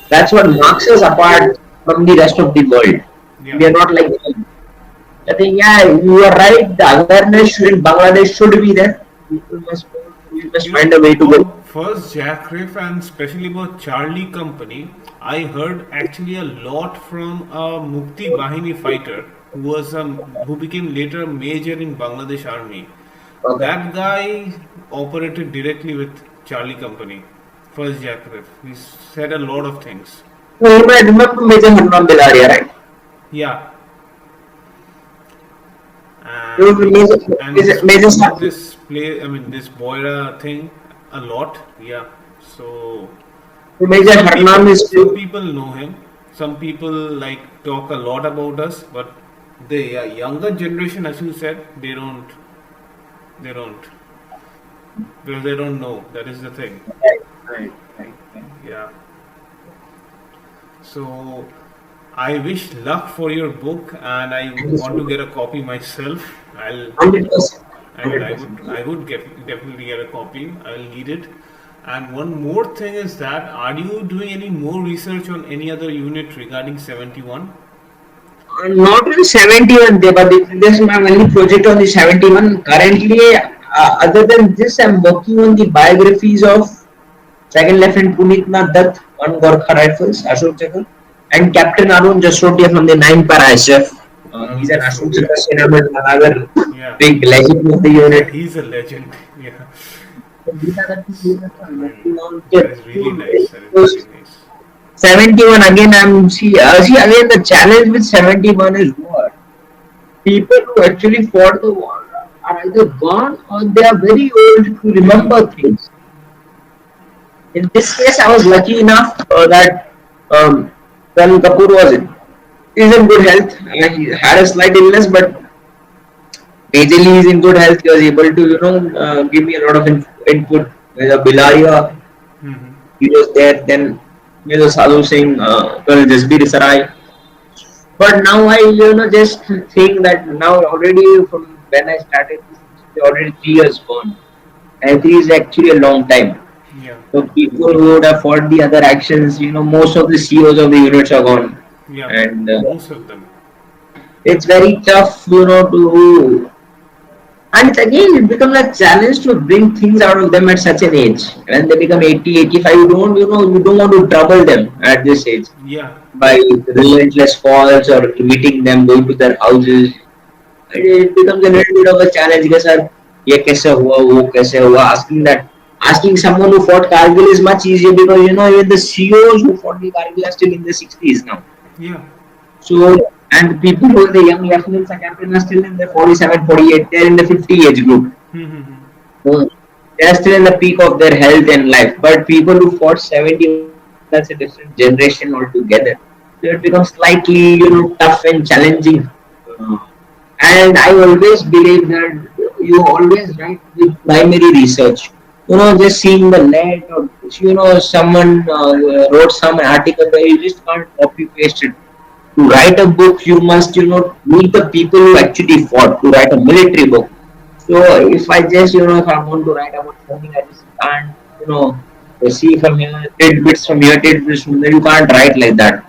That's what marks us apart from the rest of the world. Yeah. We are not like them. I think, yeah, you are right. The awareness in Bangladesh should be there. We must You find know, a way to go. about first JAK Rif and especially about Charlie Company, I heard actually a lot from a Mukti Bahini fighter who became later a major in Bangladesh army. Okay. That guy operated directly with Charlie Company, first JAK Rif. He said a lot of things. So you might remember Major Hanuman Bilaria, right? Yeah, He was and and he Major spoke about Saki. this this Boira thing a lot. Yeah, so Major Harnam is some people know him. Some people like talk a lot about us, but the younger generation, as you said, they don't, because they don't know. That is the thing. right. Yeah. So I wish luck for your book, and I Thank you so want to much. get a copy myself. I'll 100%. I mean, 100%. I would definitely get a copy. I'll need it. And one more thing is that, are you doing any more research on any other unit regarding 71? Not on 71, but this is my only project on the 71. Currently, other than this, I'm working on the biographies of Second Lieutenant Punit Dutt, one Gorkha Rifles, Ashok Chakra, and Captain Arun Jasotia from the 9 Para SF. He's Arun an Ashok Jasotia. Chakra Senaman, another Yeah. big legend of the Yeah, unit. he's a legend. Yeah. These are the two units I'm I mean, working on. that is really nice. That is Those really nice. 71 again, see again the challenge with 71 is what? People who actually fought the war are either gone or they are very old to remember things. In this case, I was lucky enough that Colonel Kapoor is in good health. He had a slight illness, but majorly he's in good health. He was able to, give me a lot of input. With a Bilaria, Mm-hmm. he was there. Then with a Sadhu Singh, Colonel Jasbir Sarai. But now I, just think that now already from when I started, already 3 years gone. And 3 is actually a long time. Yeah. So people who would have fought the other actions, most of the CEOs of the units are gone, Yeah. and Most of them. it's very tough, to. And it's again, it becomes a challenge to bring things out of them at such an age. When they become 80, 85, you don't want to trouble them at this age Yeah. by relentless calls or meeting them, going to their houses. It becomes a little bit of a challenge. Because sir, ये कैसे हुआ, वो कैसे हुआ? Asking someone who fought Kargil is much easier because even the CEOs who fought the Kargil are still in the 60s now. Yeah. So and the people who are the young lieutenants and captains are still in the 47, 48. They're in the 50 age group. Mm-hmm. So they're still in the peak of their health and life. But people who fought 70, that's a different generation altogether. So it becomes slightly, tough and challenging. Uh, and I always believe that you always write with primary research. Just seeing the net or someone wrote some article there, you just can't copy paste it. To write a book, you must meet the people who actually fought. To write a military book, so if I just if I want to write about something, I just can't see from here tidbits from here, tidbits from there. You can't write like that.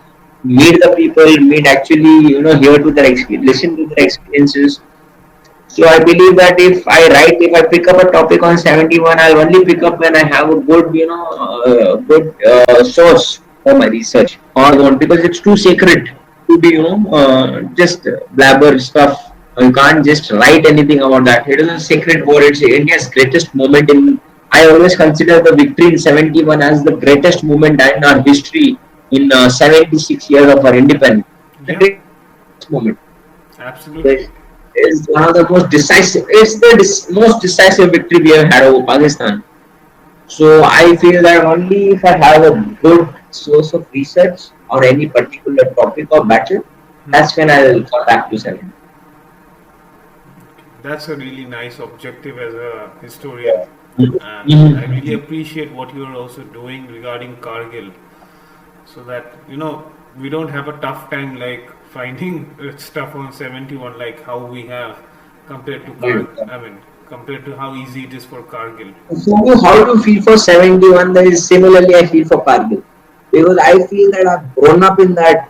Meet the people, meet actually hear to their experience, listen to their experiences. So I believe that if I pick up a topic on 71, I'll only pick up when I have a good, good source for my research. Or not because it's too sacred to be, just blabber stuff. You can't just write anything about that. It is a sacred war. It's India's greatest moment in. I always consider the victory in 71 as the greatest moment in our history in 76 years of our independence. The Yeah, greatest moment. absolutely. Is one of the most decisive. It's the most decisive victory we have had over Pakistan. So I feel that only if I have a good source of research on any particular topic or battle, Hmm. that's when I'll come back to 7. That's a really nice objective as a historian, and I Mhm. really appreciate what you are also doing regarding Kargil, so that we don't have a tough time like finding stuff on 71 like how we have compared to I mean compared to how easy it is for Kargil. So how do you feel for 71? That is similarly I feel for Kargil because I feel that I've grown up in that.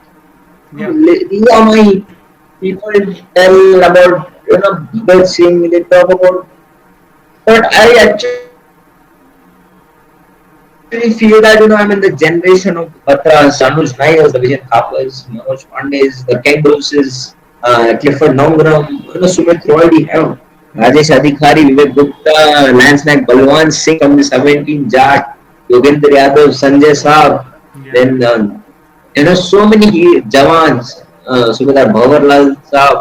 Yeah. These are my people tell about Bhagat Singh. They talk about, but I actually feel that I'm in the generation of Batras, Anuj Nayars, the Vijay Thapas, Manoj Pandes, the Ken Bruces, Clifford Nongram, Sumit Roy we have, Rajesh Adhikari, Vivek Gupta, Lance Naik Balwan Singh from the 17 JAT, Yogendra Yadav, Sanjay Saab, Yeah. then so many Jawans, Subedar Bhawarlal Saab,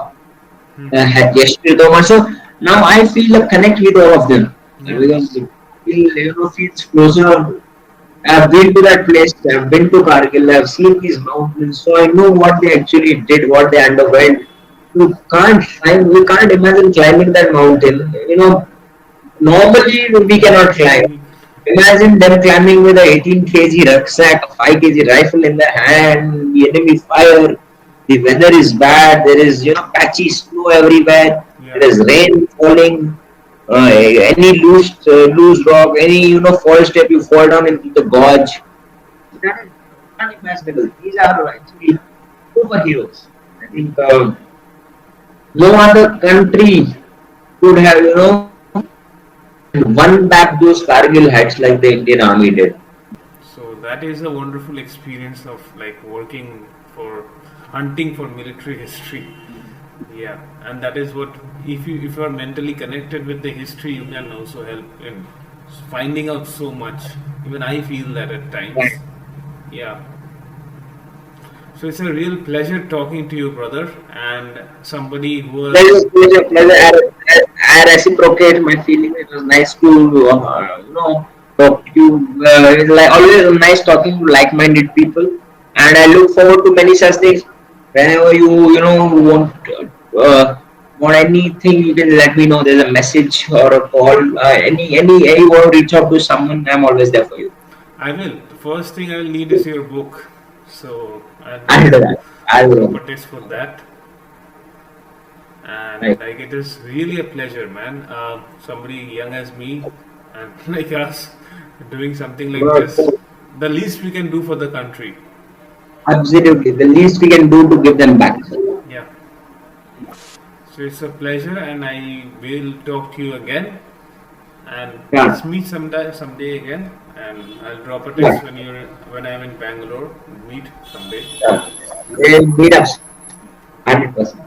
Hmm. Yashvir Tomar. So now I feel a connect with all of them Yeah. because it feels closer. I've been to that place. I've been to Kargil. I've seen these mountains, so I know what they actually did, what they underwent. You can't climb. We can't imagine climbing that mountain. Normally we cannot climb. Normally, Imagine them climbing with a 18 kg rucksack, a 5 kg rifle in their hand, the enemy fire. The weather is bad. There is patchy snow everywhere. yeah. There is rain falling. Any loose rock, any fall step, you fall down into the gorge. That is unimaginable. These are actually superheroes. I think no other country could have won back those Kargil hats like the Indian Army did. So that is a wonderful experience of like working for hunting for military history. Yeah, and that is what if you are mentally connected with the history, you can also help in finding out so much. Even I feel that at times. Right. Yeah. So it's a real pleasure talking to you, brother, and somebody who was Pleasure. I reciprocate my feeling. It was nice to talk to you. It's like always nice talking to like-minded people, and I look forward to many such things. Whenever want anything, you can let me know. There's a message or a call. Any you want to reach out to someone, I'm always there for you. I will. The first thing I'll need is your book. So I'll I'll do that. I drop will. a test for that. And Right. like it is really a pleasure, man. Somebody young as me and like us doing something like this. But The least we can do for the country. absolutely, the least we can do to give them back. Yeah. So it's a pleasure, and I will talk to you again. And Yeah. let's meet someday again. And I'll drop a Yeah. text when I'm in Bangalore. Meet someday. Yeah. We'll meet up 100%.